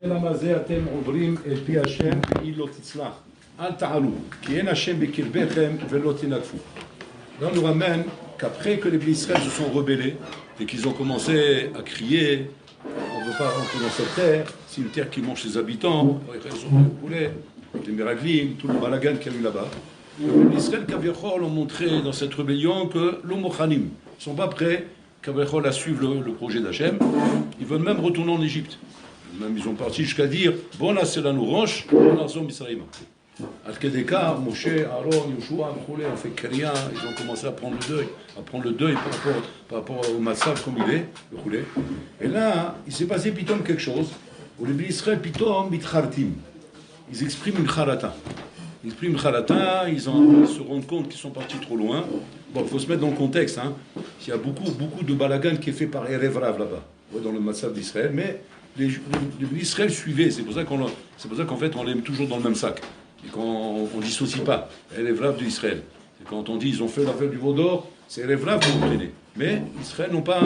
למה זה אתם עוברים אל פי השם והיא לא תצלח. אל תעלו, כי אין השם בקרבכם ולא תנגפו. Là, on nous ramène qu'après que les Bnei Israël se sont rebellés et qu'ils ont commencé à crier, on ne veut pas rentrer dans cette terre, c'est une terre qui mange ses habitants, les Meraglim, tout le balagan qu'il y a eu là-bas. Les Bnei Israël, Kaviachol, ont montré dans cette rébellion que l'Omochanim ne sont pas prêts, Kaviachol, à suivre le projet d'Hachem. Ils veulent même retourner en Égypte. Même ils ont parti jusqu'à dire bon là c'est là nous roche, on a zom Israël. Al-Kedeka, Moshe, Aaron, Yoshua, on fait rien, ils ont commencé à prendre le deuil par rapport au massacre comme il est, et là il s'est passé pitom quelque chose, où les Bnei Israël pitom mitchartim, ils expriment une kharata. Ils se rendent compte qu'ils sont partis trop loin. Bon, il faut se mettre dans le contexte, hein. Il y a beaucoup de balagan qui est fait par Erev Rav là-bas, dans le massacre d'Israël, mais les Israël suivaient, c'est pour ça qu'en fait on l'aime toujours dans le même sac et qu'on ne dissocie pas les Vrav d'Israël. Quand on dit ils ont fait l'affaire du veau d'or, c'est les Vrav qui ont traîné. Mais Israël n'ont pas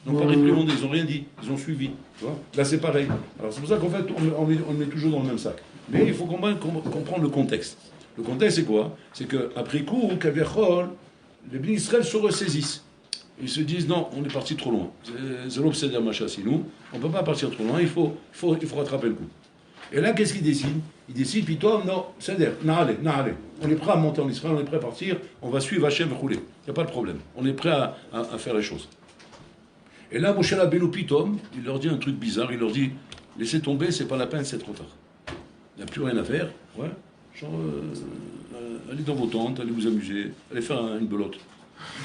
réprimandé, ils n'ont rien dit, ils ont suivi. Tu vois, là c'est pareil. Alors c'est pour ça qu'en fait on le met toujours dans le même sac. Mais il faut comprendre le contexte. Le contexte c'est quoi? C'est qu'après coup, Kaviachol, les Bnei Israël se ressaisissent. Ils se disent non, on est parti trop loin. C'est l'obsédé Macha, c'est nous. On ne peut pas partir trop loin, il faut rattraper le coup. Et là, qu'est-ce qu'ils décident? Ils décident, puis toi, non, c'est-à-dire, n'allez. On est prêt à monter en Israël, on est prêt à partir, on va suivre Hachem et rouler. Il n'y a pas de problème. On est prêt à faire les choses. Et là, Moshe Rabbeinu Pitom, il leur dit un truc bizarre, il leur dit, laissez tomber, c'est pas la peine, c'est trop tard. Il n'y a plus rien à faire. Ouais. Genre, allez dans vos tentes, allez vous amuser, allez faire une belote.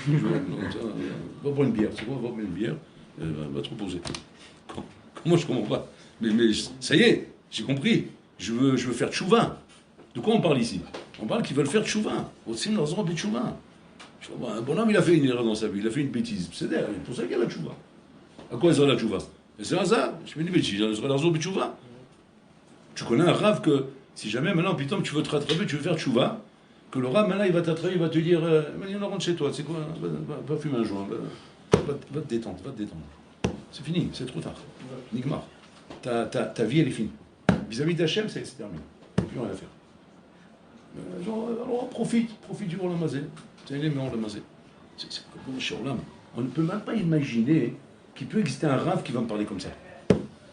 Va boire une bière, c'est quoi? Va boire une bière, va te reposer. Comment je comprends pas? Mais ça y est, j'ai compris. Je veux faire tchouva. De quoi on parle ici? On parle qu'ils veulent faire tchouva. Aussi, dans un tchouva. Un bonhomme, il a fait une erreur dans sa vie, il a fait une bêtise. C'est pour ça qu'il y a la tchouva. À quoi sera la tchouva? Et c'est ça, je fais une bêtise, il sera dans un tchouva. Tu connais un rave que si jamais maintenant, putain, tu veux te rattraper, tu veux faire tchouva, que le rab, maintenant, il va t'attraper, il va te dire on rentre chez toi, c'est quoi? Va fumer un joint, va te détendre, C'est fini, c'est trop tard. Nigmar. Ta vie, elle est finie. Vis-à-vis d'Hachem, c'est terminé. Il n'y a plus rien à faire. Alors, profite du Olam Hazé. C'est un élément Olam Hazé. C'est comme chez Olam. On ne peut même pas imaginer qu'il peut exister un rab qui va me parler comme ça.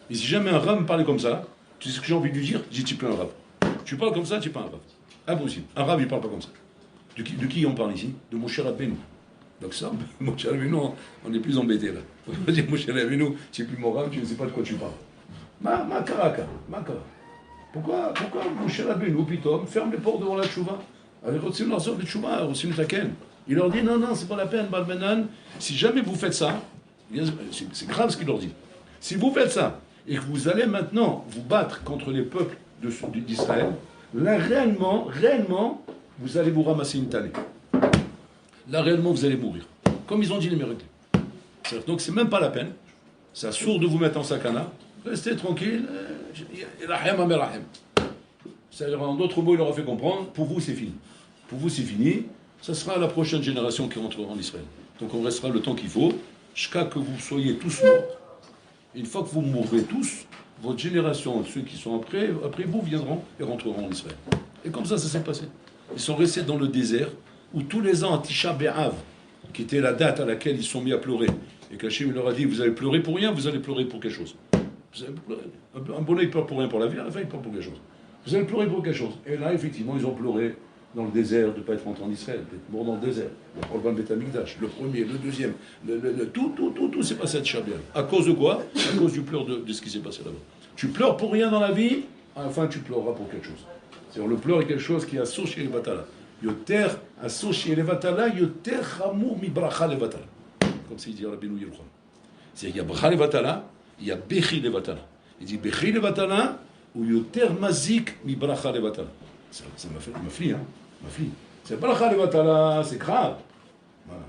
Et si jamais un rab me parlait comme ça, tu sais ce que j'ai envie de lui dire? Je dis, tu es plus un rab. Tu parles comme ça, tu n'es pas un rab. Impossible. Un rab, il ne parle pas comme ça. De qui on parle ici? De Moshe Rabbeinu. Donc ça, Moshe Rabbeinu, on est plus embêté là. On va dire Moshe Rabbeinu, tu n'es plus mon rab, tu ne sais pas de quoi tu parles. Ma karaka. Pourquoi Moshe Rabbeinu, pitom, ferme les portes devant la tchouva? Avec Rotsim Larzor de tchouva, Rotsim Taken. Il leur dit non, c'est pas la peine, Balmenan. Si jamais vous faites ça, c'est grave ce qu'il leur dit. Si vous faites ça, et que vous allez maintenant vous battre contre les peuples d'Israël, là, réellement, vous allez vous ramasser une tannée. Là, réellement, vous allez mourir. Comme ils ont dit les Méraglim. Donc, c'est même pas la peine. C'est à sourd de vous mettre en sakana. Restez tranquille. C'est-à-dire, en d'autres mots, il leur a fait comprendre, pour vous, c'est fini. Pour vous, c'est fini. Ça sera la prochaine génération qui rentrera en Israël. Donc, on restera le temps qu'il faut, jusqu'à que vous soyez tous morts. Une fois que vous mourrez tous, votre génération, ceux qui sont après vous viendront et rentreront en Israël. Et comme ça s'est passé. Ils sont restés dans le désert, où tous les ans, à Tisha B'Av, qui était la date à laquelle ils sont mis à pleurer, et qu'Hachem leur a dit, vous allez pleurer pour rien, vous allez pleurer pour quelque chose. Un bonnet, il pleure pour rien pour la vie, à la fin, il pleure pour quelque chose. Vous allez pleurer pour quelque chose. Et là, effectivement, ils ont pleuré dans le désert, de ne pas être rentrés en Israël, d'être morts dans le désert. Le Korban Bet Hamikdash, le premier, le deuxième, tout s'est passé à Tisha B'Av. À cause de quoi? À cause du pleur de ce qui s'est passé là-bas. Tu pleures pour rien dans la vie, à la fin tu pleureras pour quelque chose. C'est-à-dire le pleur est quelque chose qui est associé les vatala. Yoter associé les vatala, yoter chamur mi bracha les vatala. Comme c'est dit Rabbeinu Yerucham. C'est-à-dire qu'il y a bracha les vatala, il y a bechi les vatala. Il dit bechi les vatala ou yoter mazik mi bracha les vatala. Ça m'a fli, hein. C'est bracha les vatala, c'est grave.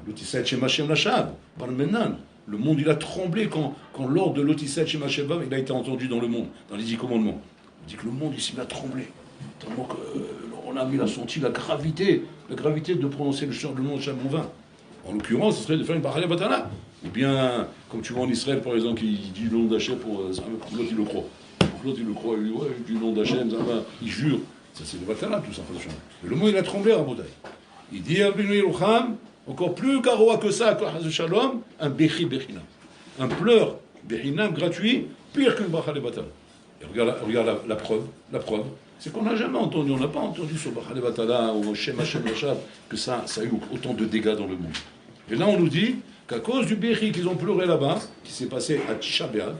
L'otisset chez Machem Lachab, Barmenan. Le monde, il a tremblé quand l'ordre de l'Otisset chez Machem, il a été entendu dans le monde, dans les 10 commandements. On dit que le monde ici, il a tremblé. Tellement il a senti la gravité de prononcer le nom de Shem en vain. En l'occurrence, ce serait de faire une bracha les vatala. Ou bien, comme tu vois en Israël, par exemple, qui dit le nom d'Hachem pour l'autre, il le croit. l'autre il le croit, il dit ouais, du nom d'Hachem, ça va, il jure. Ça c'est le Vatala, tout ça. Mais le mot il a tremblé à Rabotai. Il dit Abinu Yerucham, encore plus garoua que ça, que Shalom, un Bechi Bechinam. Un pleur Bechinam gratuit, pire qu'une Bracha de Batala. Et regarde la preuve. C'est qu'on n'a jamais entendu, on n'a pas entendu sur Bracha de Batala ou Shem Hashem Hashem que ça a eu autant de dégâts dans le monde. Et là on nous dit qu'à cause du Bechi qu'ils ont pleuré là-bas, qui s'est passé à Tisha B'Av,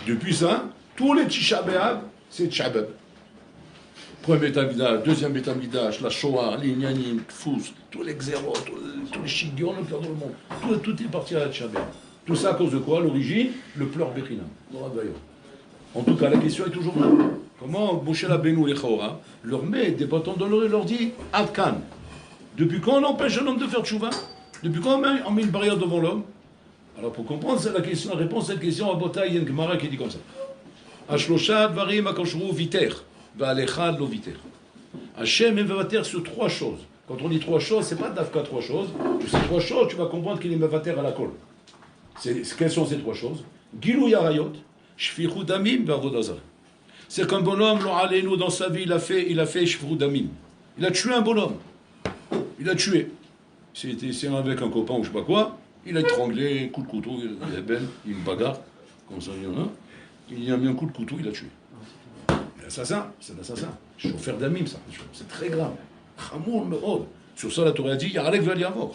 depuis ça, tous les Tisha B'Av, c'est Tisha B'Av. Premier Betamigdash, deuxième Betamigdash, la Shoah, les Nyanim, Fous, tous les Xéros, tous les Shigion, le pleur dans le monde. Tout est parti à Tisha B'Av. Tout ça à cause de quoi? L'origine, le pleur Bechinam. En tout cas, la question est toujours là. Comment Moshe Rabbeinu et Chora leur met des bâtons dans l'oreille et leur dit Adkan. Depuis quand on empêche un homme de faire tchouva? Depuis quand on met une barrière devant l'homme? Alors pour comprendre la réponse à cette question, à Bota, il y a une Gemara qui dit comme ça. Ashlosha dvarim akashru viter, va'alechad lo viter. Hachem est mevater sur trois choses. Quand on dit trois choses, c'est pas d'Afka trois choses. Tu sais trois choses, tu vas comprendre qu'il est mevater à la colle. Quelles sont ces trois choses? Gilou yarayot, shfichu damim, v'avodazar. C'est qu'un bonhomme, l'oralenu dans sa vie, il a fait shfichu damim. Il a tué un bonhomme. Il a tué. C'est avec un copain ou je sais pas quoi. Il a étranglé, coup de couteau, il a ben, une bagarre, comme ça il y en a. Il a mis un coup de couteau, il a tué. L'assassin, c'est l'assassin. Chauffeur d'amim, ça. C'est très grave. Chamour me'od. Sur ça, la Torah a dit, Yarek ve'al yavor.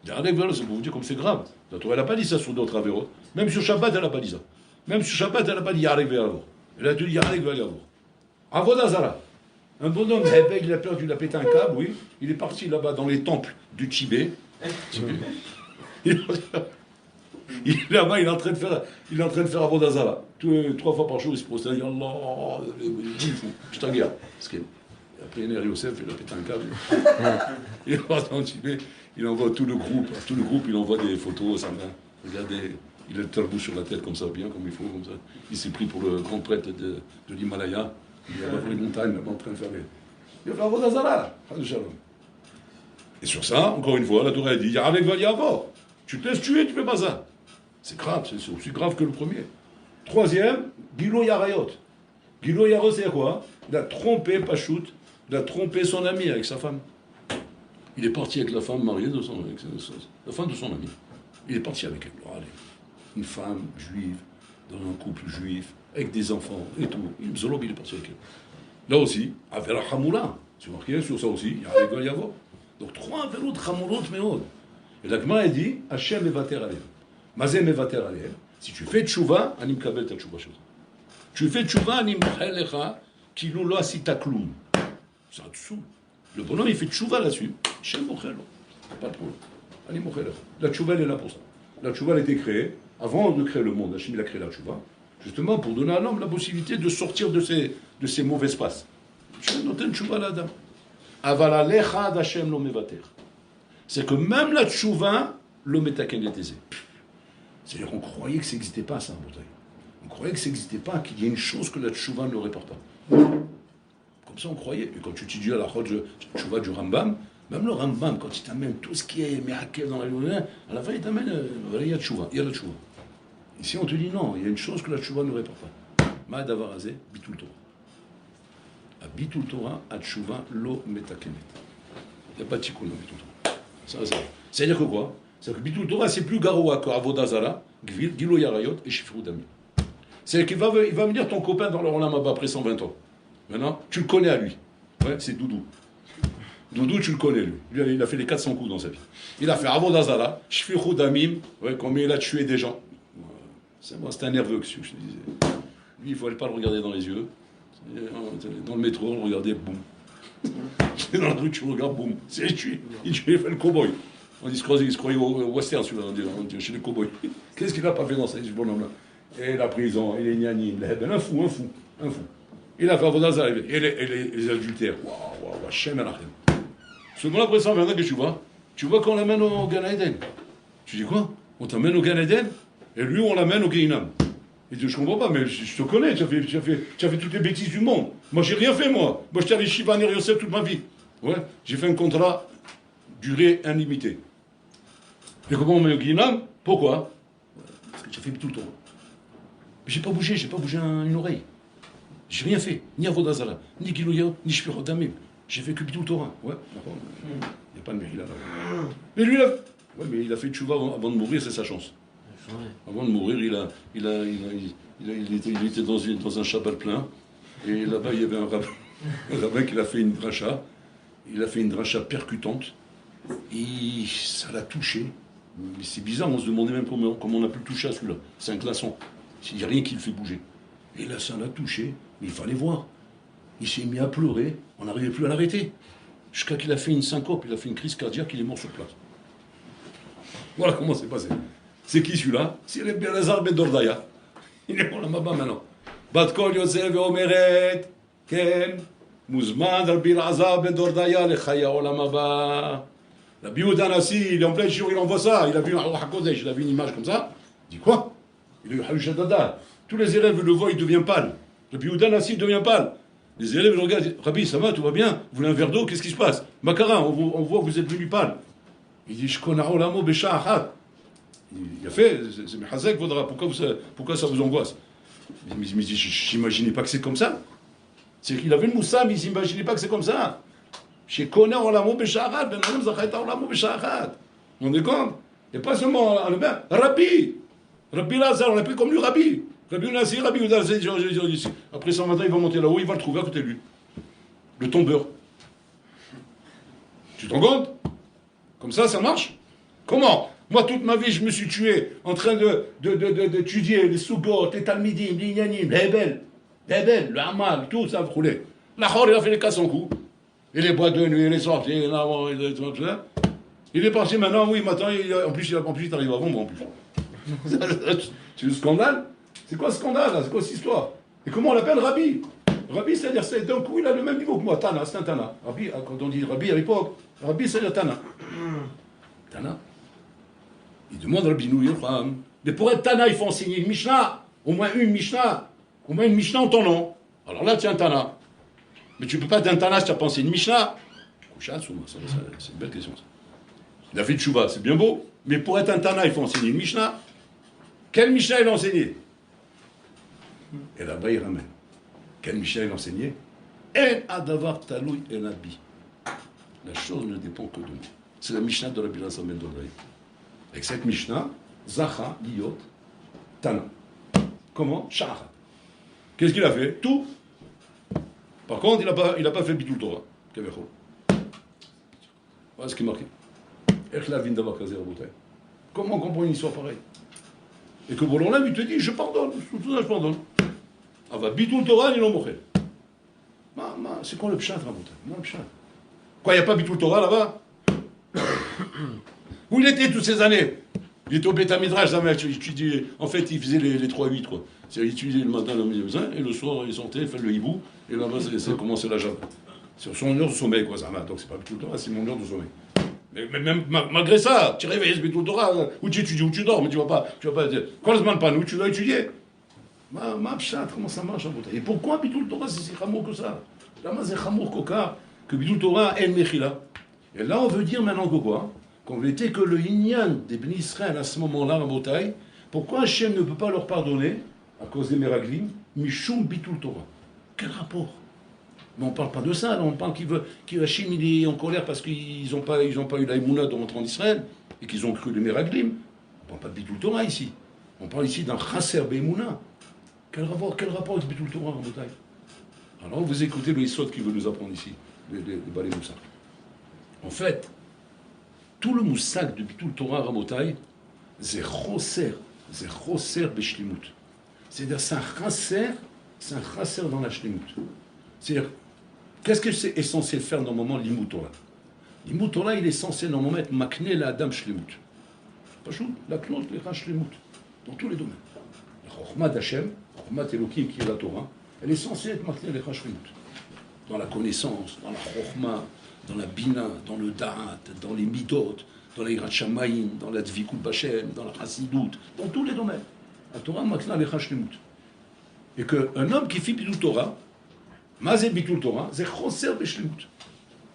Yarek ve'al, c'est pour vous dire comme c'est grave. La Torah, elle n'a pas dit ça sur d'autres avérotes. Même sur Shabbat, elle n'a pas dit ça. Même sur Shabbat, elle n'a pas dit Yarek ve'al yavor. Elle a dit Yarek ve'al yavor. Avodazara. Un bonhomme, il a perdu, il a pété un câble, oui. Il est parti là-bas dans les temples du Tibet. Là-bas, il est en train de faire Avodazara. 3 fois par jour, il se prosterne, il dit Allah, je t'en garde. Parce qu'il a pris un Yosef, il a pété un câble. Il va dans le Tibet, il envoie tout le groupe, il envoie des photos, ça va. Regardez, il a le talbou sur la tête comme ça, bien comme il faut, comme ça. Il s'est pris pour le grand prêtre de l'Himalaya. Il est dans les montagnes, là-bas, en train de faire les... Il va faire Avodazara, et sur ça, encore une fois, la Torah a dit, Yarek ve'al yavor. Tu te laisses tuer, tu fais pas ça. C'est grave, c'est aussi grave que le premier. Troisième, Gilo Yarayot. Gilo Yarayot, c'est quoi? Il a trompé Pachout, il a trompé son ami avec sa femme. Il est parti avec la femme mariée de la femme de son ami. Il est parti avec elle. Allez, une femme juive, dans un couple juif, avec des enfants et tout. Il est parti avec elle. Là aussi, Avera Hamoula. C'est marqué sur ça aussi, Yarek ve'al yavor. Donc 3 Averot Hamurot Meod. Et la Gemara dit, Hachem mevater alem. Mazé mevater alem. Si tu fais tchouva, anim kabel ta tchouva chose. Tu fais tchouva, anim mochelecha, kilou lo asita kloum. C'est en dessous. Le bonhomme, il fait tchouva là-dessus. Hachem mochelo. Pas de problème. Anim mochelecha. La tchouva, elle est là pour ça. La tchouva, elle a été créée, avant de créer le monde, Hachem, il a créé la tchouva, justement pour donner à l'homme la possibilité de sortir de ces mauvais espaces. Hachem noten tchouva là-dedans. Avala lecha d'Hachem lo mevater. C'est que même la tchouva, l'homme est à quel est aisé. C'est-à-dire qu'on croyait que ça n'existait pas, ça, en Bretagne. On croyait que ça n'existait pas, qu'il y a une chose que la tchouva ne répare pas. Comme ça, on croyait. Et quand tu étudies à la tchouva du Rambam, même le Rambam, quand il t'amène tout ce qui est mehakev dans la lumière, à la fin, il t'amène, il y a tchouva, il y a la tchouva. Ici, on te dit non, il y a une chose que la tchouva ne répare pas. Ma'ad avarazé, bitul Torah. À bitul Torah, à tchouva, lo metakenet. Il n'y a pas de tikkun dans bitul Torah. Ça. C'est-à-dire que quoi? C'est-à-dire que Bitul Torah, c'est plus garoua que Avodazara, Gvil, Gilo Yarayot et Shifru Dami. C'est-à-dire qu'il va venir ton copain dans le Olam Haba après 120 ans. Maintenant, tu le connais à lui. Ouais, c'est Doudou. Doudou, tu le connais, lui. Lui, il a fait les 400 coups dans sa vie. Il a fait Avodazara, Shifru Damim, ouais, combien il a tué des gens. C'est un nerveux que je te disais. Lui, il ne fallait pas le regarder dans les yeux. Dans le métro, on le regardait, boum. Dans la rue, tu regardes, boum. C'est tué. Il fait le cow-boy. On dit, il se croyait au western, celui-là, on dit, chez les cow-boys. Qu'est-ce qu'il n'a pas fait dans sa vie, ce bonhomme-là? Et la prison, et les gnanis, un fou. Il a fait Avodazara, et les adultères. Waouh, Hachem Elachem. Seulement après ça, maintenant que tu vois qu'on l'amène au Gan Eden. Tu dis quoi? On t'amène au Gan Eden, et lui, on l'amène au Gehinam. Il dit, je comprends pas, mais je te connais, tu as fait toutes les bêtises du monde. Moi, j'ai rien fait, moi. Moi, j'étais allé Shiva Ner Yosef toute ma vie. Ouais, j'ai fait un contrat durée illimitée. Et comment on met au Guinam? Pourquoi? Parce que j'ai fait tout le temps. J'ai pas bougé une oreille. J'ai rien fait, ni Avodazara, ni Gilouya, ni Shpirot Damim. J'ai fait que Bitul Torah. Ouais, d'accord. Il n'y a pas de Mechila là. Mais lui, là, ouais, mais il a fait tchouva avant de mourir, c'est sa chance. Avant de mourir, il était dans un Shabbat plein, et là-bas, il y avait un rabbin qui a fait une dracha. Il a fait une dracha percutante, et ça l'a touché. Mais c'est bizarre, on se demandait même comment on a pu le toucher à celui-là. C'est un glaçon. Il n'y a rien qui le fait bouger. Et là, ça l'a touché, mais il fallait voir. Il s'est mis à pleurer, on n'arrivait plus à l'arrêter. Jusqu'à qu'il a fait une syncope, il a fait une crise cardiaque, il est mort sur place. Voilà comment c'est passé. C'est qui celui-là? C'est le Belazar Ben Dordaya. Il est pour la Maba maintenant. Bat Kol Yosef Omeret, Ken, Mouzman al Belazar Ben Dordaya, le Chaya Olam Haba. La Yehuda Nassi, il est en plein jour, il envoie ça. Il a vu un Ruach HaKodesh, il a vu une image comme ça. Il dit quoi? Il a eu Halush Dada. Tous les élèves le voient, il devient pâle. La Yehuda Nassi, il devient pâle. Les élèves le regardent, disent, Rabbi, ça va, tout va bien? Vous voulez un verre d'eau? Qu'est-ce qui se passe? Makara, on voit que vous êtes venu pâle. Il dit, je connais Olamo Besha Achat. Il a fait, c'est Mehazek Vodra, pourquoi ça vous angoisse? Mais j'imaginais pas que c'est comme ça. C'est qu'il avait le moussa, mais il s'imaginait pas que c'est comme ça. Je connais Olamo Besha Achat, Ben Adam Zachaita Olamo Besha Achat. On est compte? Il n'y a pas seulement Rabbi Lazar, on l'appelle comme lui Rabbi. Rabbi Nassi, Rabbi Uda, après 120 ans, il va monter là-haut, il va le trouver à côté de lui. Le tombeur. Tu te rends compte? Comme ça marche? Comment? Moi, toute ma vie, je me suis tué en train d'étudier les Sugot, les Talmidim, les Inyanim, les Hebel, le Hamal, tout ça roulait. La Khor, il a fait les 400 coups. Et les boîtes de nuit, les sorties, tout ça. Il est parti maintenant, oui, maintenant, en plus, il arrive avant moi, en plus. C'est le scandale? C'est quoi ce scandale là? C'est quoi cette histoire? Et comment on l'appelle Rabbi? Rabbi, c'est-à-dire, d'un coup, il a le même niveau que moi. Tana, c'est un Tana. Rabbi, quand on dit Rabbi à l'époque, Rabbi, c'est-à-dire Tana. Tana. Il demande Rabbi Nouy, mais pour être Tana, il faut enseigner une Mishnah. Au moins une Mishnah en ton nom. Alors là, tu es un Tana. Mais tu ne peux pas être un Tana si tu n'as pas enseigné une Mishnah. C'est une belle question, ça. Il a fait tchouva, c'est bien beau. Mais pour être un Tana, il faut enseigner une Mishnah. Quelle Mishnah il a enseigné? Et là-bas, il ramène. Quel Mishnah il a enseigné? En adavar taloui en abi. La chose ne dépend que de moi. C'est la Mishnah de Rabbi Lazar Ben Dordaya. Avec cette Mishnah, Zacha, Liot, Tana. Comment? Shahar. Qu'est-ce qu'il a fait? Tout. Par contre, il n'a pas fait Bitul Torah. Voilà ce qui est marqué. Comment on comprend une histoire pareille? Et que Bolon il te dit, je pardonne, tout ça je pardonne. Ah va, Bitul Torah, ils l'ont moché. C'est quoi le pshat, Rabotai? Quoi, il n'y a pas Bitul Torah là-bas? Où il était toutes ces années? Il était au Beth Midrash, en fait, il faisait les 3-8, quoi. Il étudiait le matin, le midi, et le soir, il sortait, il fait le hibou, et là-bas, c'est commencé la java. C'est son heure de sommeil, quoi, ça va. Donc c'est pas Bitul Torah, c'est mon heure de sommeil. Mais même malgré ça, tu réveilles, Bitul Torah, où tu étudies, où tu dors, mais tu vas pas dire, quand on ne se demande pas, nous, tu dois étudier. Ma pshat, comment ça marche, Rabotai? Et pourquoi Bitul Torah, c'est si chamour que ça? Là, c'est chamour coca, que Bitul Torah, el mechila. Et là, on veut dire maintenant que quoi? Qu'on était que le Inyan des Bnei Israël à ce moment-là, Rabotai, pourquoi Hachem ne peut pas leur pardonner, à cause des Meraglim, Mishum Bitul Torah? Quel rapport? Mais on ne parle pas de ça, là. On parle qu'Hachem il est en colère parce qu'ils n'ont pas eu la Emouna de rentrer en Israël, et qu'ils ont cru les Meraglim. On ne parle pas de Bitul Torah ici. On parle ici d'un Chasser Be'emouna. Quel rapport avec Bitul Torah, Rabotai? Alors vous écoutez le Yisod qui veut nous apprendre ici, les Balei Moussa. En fait, tout le moussag de Bitul Torah, Rabotai, c'est Choser Beshlimut. C'est-à-dire, c'est un chasser dans la shlimut. C'est-à-dire, qu'est-ce que c'est censé faire normalement l'Imut Torah? L'Imut Torah, il est censé normalement être makné la Adam shlimut. Pas chou, la knot lecha shlimut. Dans tous les domaines. La Chokhmat d'Hachem, Chokhmat Elohim qui est la Torah, elle est censée être makné lecha shlimut. Dans la connaissance, dans la Chokhmat, dans la Bina, dans le Da'at, dans les Midot, dans la Yirat Shamayim, dans la Dvikut B'Hashem, dans la Chassidut, dans tous les domaines. La Torah makna lecha shlimut. Et qu'un homme qui fait Bitul Torah, Mazé Bitul Torah, c'est Choser Beshlimut.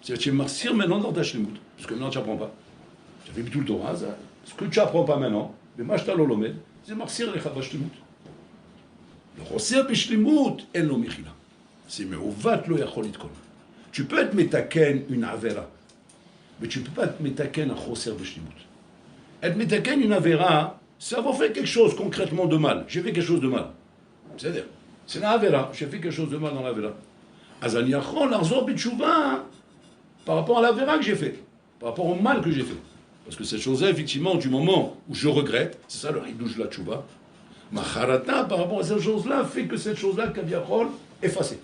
C'est-à-dire que tu es marcir maintenant dans ta shlimut. Parce que maintenant tu n'apprends pas. Tu as fait Bitul Torah, ce que tu n'apprends pas maintenant, le Mashta Lolomed, c'est marcir lecha bashlimut. Le Choser Beshlimut, elle lo mechila. C'est me'ovat lo yachol litkon. Tu peux être metaken une avera, mais tu ne peux pas être metaken un choser b'shlimut. Être metaken une avera, c'est avoir fait quelque chose concrètement de mal. J'ai fait quelque chose de mal. C'est-à-dire, c'est la avera, j'ai fait quelque chose de mal dans l'avera. Azan yachol larzor b'tshuva par rapport à l'avera que j'ai fait, par rapport au mal que j'ai fait. Parce que cette chose-là, effectivement, du moment où je regrette, c'est ça le hidouj la tchouva, ma charata, par rapport à cette chose-là, fait que cette chose-là, kaviachol, effacée.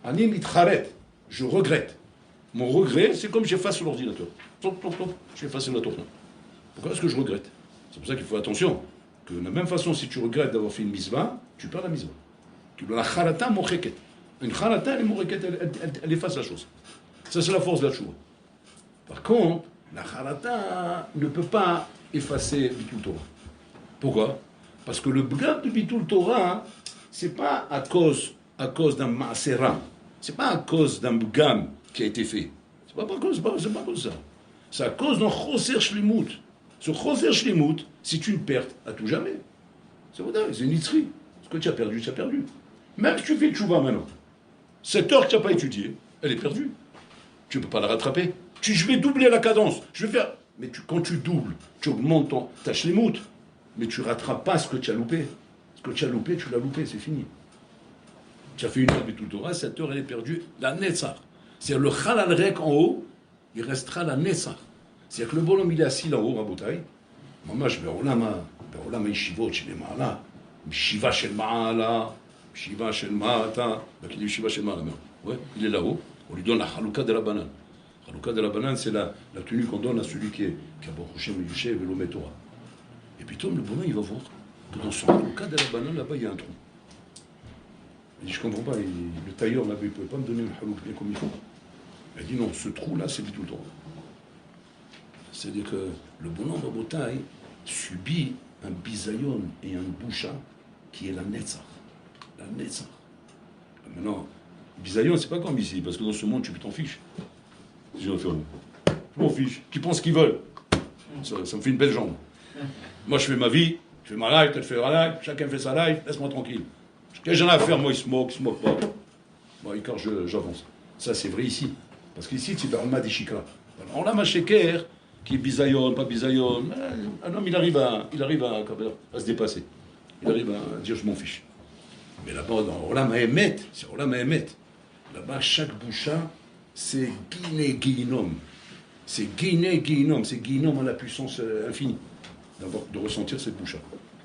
Ani mitcharet, je regrette. Mon regret, c'est comme j'efface sur l'ordinateur. J'ai effacé la tourne. Pourquoi est-ce que je regrette? C'est pour ça qu'il faut attention. Que de la même façon, si tu regrettes d'avoir fait une misva, tu perds la misva. La charata mocheket. Une charata, elle efface la chose. Ça, c'est la force de la tchouva. Par contre, la charata ne peut pas effacer Bitul Torah. Pourquoi? Parce que le bgam de Bitul Torah, c'est pas à cause d'un maasera. C'est pas à cause d'un bgam qui a été fait. C'est pas cause ça. C'est à cause d'un choser shlimut. Ce choser shlimut, c'est une perte à tout jamais. C'est vrai, c'est une itzri. Ce que tu as perdu, tu as perdu. Même si tu fais tchouva maintenant, cette heure que tu n'as pas étudiée, elle est perdue. Tu ne peux pas la rattraper. Je vais doubler la cadence. Je vais faire. Mais quand tu doubles, tu augmentes ta shlimut. Mais tu ne rattrapes pas ce que tu as loupé. Ce que tu as loupé, tu l'as loupé, c'est fini. Tu as fait une heure Bitul Torah, cette heure elle est perdue. La netzach. C'est-à-dire le chalal rek en haut, il restera la netzach. C'est-à-dire que le bonhomme il est assis là-haut, Rabotai. Mamash בעולם הישיבות שלמעלה, ישיבה של מעלה, ישיבה של מטה, וכדי ישיבה של מעלה. Ouais, il est là-haut, on lui donne la Halouka de la banane. Halouka de la banane, c'est la tenue qu'on donne à celui qui a Baruch Hashem Yushev et l'Omet Torah. Et puis Tom, le bonhomme, il va voir que dans son Halouka de la banane, là-bas, il y a un trou. Il dit, je comprends pas, le tailleur là-bas, il ne pouvait pas me donner une Halouka bien comme il faut. Il dit, non, ce trou-là, c'est Bitul Torah. C'est-à-dire que le bonhomme Rabotai subit un bisayon et un boucha qui est la netzach. La netzach. Maintenant, bisayon, c'est pas comme ici, parce que dans ce monde, tu t'en fiches. Je m'en fiche. Qui pense qu'ils veulent. Ça me fait une belle jambe. Moi, je fais ma vie, je fais ma life, toi, tu fais ma life, chacun fait sa life, laisse-moi tranquille. Qu'est-ce que j'en ai à faire? Moi, il smoke pas. Bon, car j'avance. Ça, c'est vrai ici. Parce qu'ici, tu vas en ma déchikra. On a ma sheker, qui est bisayon, pas bisayon. Un homme, il arrive à se dépasser. Il arrive à dire je m'en fiche. Mais là-bas, dans Olam Haemet, c'est Olam Haemet. Là-bas, chaque boucha, c'est Guiné Guinom. C'est Guiné Guinom. C'est Guinom à la puissance infinie. De ressentir cette boucha.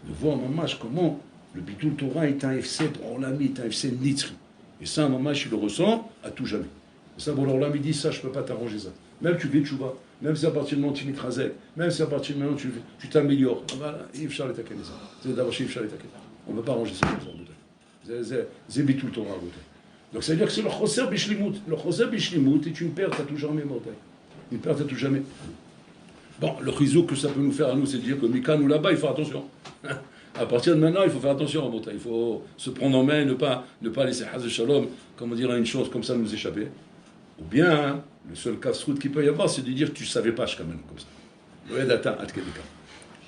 De voir, mamash, comment le Bitul Torah est un FC pour Olam, est un FC Nitzri. Et ça, mamash, il le ressent à tout jamais. Et ça, bon, Olam, il dit ça, je ne peux pas t'arranger ça. Même tu fais tchouva, même si à partir du moment où tu mitrazek, même si à partir du moment où tu t'améliores, c'est d'abord chez Ifshar et Taken. On ne peut pas arranger ça comme ça. C'est Bitul Torah. Donc ça veut dire que c'est le choser bishlimut. Le choser bishlimut est une perte à tout jamais, mortel. Une perte à tout jamais. Bon, le chizou que ça peut nous faire à nous, c'est de dire que Mika, nous là-bas, il faut attention. À partir de maintenant, il faut faire attention, mortel. Il faut se prendre en main, ne pas laisser Haz Shalom, comment dire, une chose comme ça nous échapper. Ou bien, le seul casse-route qu'il peut y avoir, c'est de dire que tu ne savais pas, quand même, comme ça.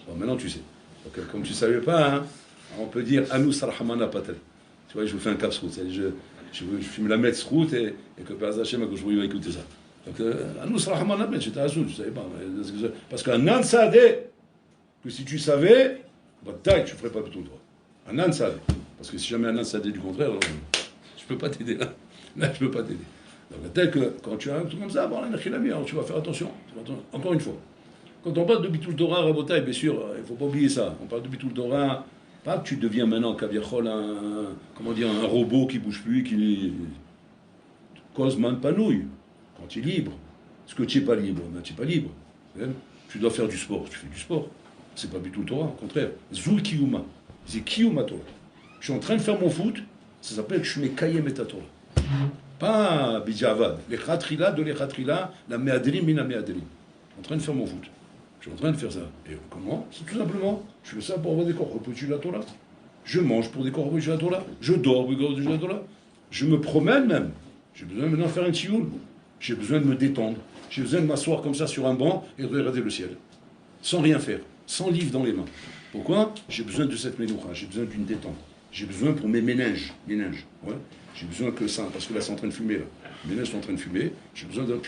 Bon, maintenant tu sais. Donc, comme tu ne savais pas, hein, on peut dire Anus Rahmana Patel. Tu vois, je vous fais un casse-route. Je me la mets route et que par Hachem, que je voulais écouter ça. Donc, Anus Rahmana Patel, j'étais à Soud, je ne savais pas. Parce qu'un Ansade, que si tu savais, bah, taille, tu ne ferais pas plutôt toi. Un Ansade. Parce que si jamais un Ansade du contraire, alors, je ne peux pas t'aider là. Là, je ne peux pas t'aider. Donc, tel que quand tu as un truc comme ça, bon, alors tu vas faire attention. Encore une fois, quand on parle de Bitul Torah, Rabotai, bien sûr, il ne faut pas oublier ça. On parle de Bitul Torah, pas que tu deviens maintenant Kaviachol un robot qui ne bouge plus, qui cause man panouille. Quand tu es libre, est-ce que tu n'es pas libre? Ben, tu n'es pas libre. Tu dois faire du sport, tu fais du sport. C'est pas Bitul Torah, au contraire. Zul Kiyuma, c'est Kiyuma Torah. Je suis en train de faire mon foot, ça s'appelle que je mets Kayem et Torah. Pas Bidjavad. Les khatrila, de les khatrila, la meadrim, mina meadrim. En train de faire mon foot. Je suis en train de faire ça. Et comment? C'est tout simplement, je fais ça pour avoir des corps reposés la Torah. Je mange pour des corps reposés la Torah. Je dors pour des corps reposés la Torah. Je me promène même. J'ai besoin maintenant de faire un tioul. J'ai besoin de me détendre. J'ai besoin de m'asseoir comme ça sur un banc et de regarder le ciel. Sans rien faire. Sans livre dans les mains. Pourquoi? J'ai besoin de cette ménoucha. J'ai besoin d'une détente. J'ai besoin pour mes méninges. Ouais. J'ai besoin que ça, parce que là c'est en train de fumer là. Les méninges sont en train de fumer, j'ai besoin de...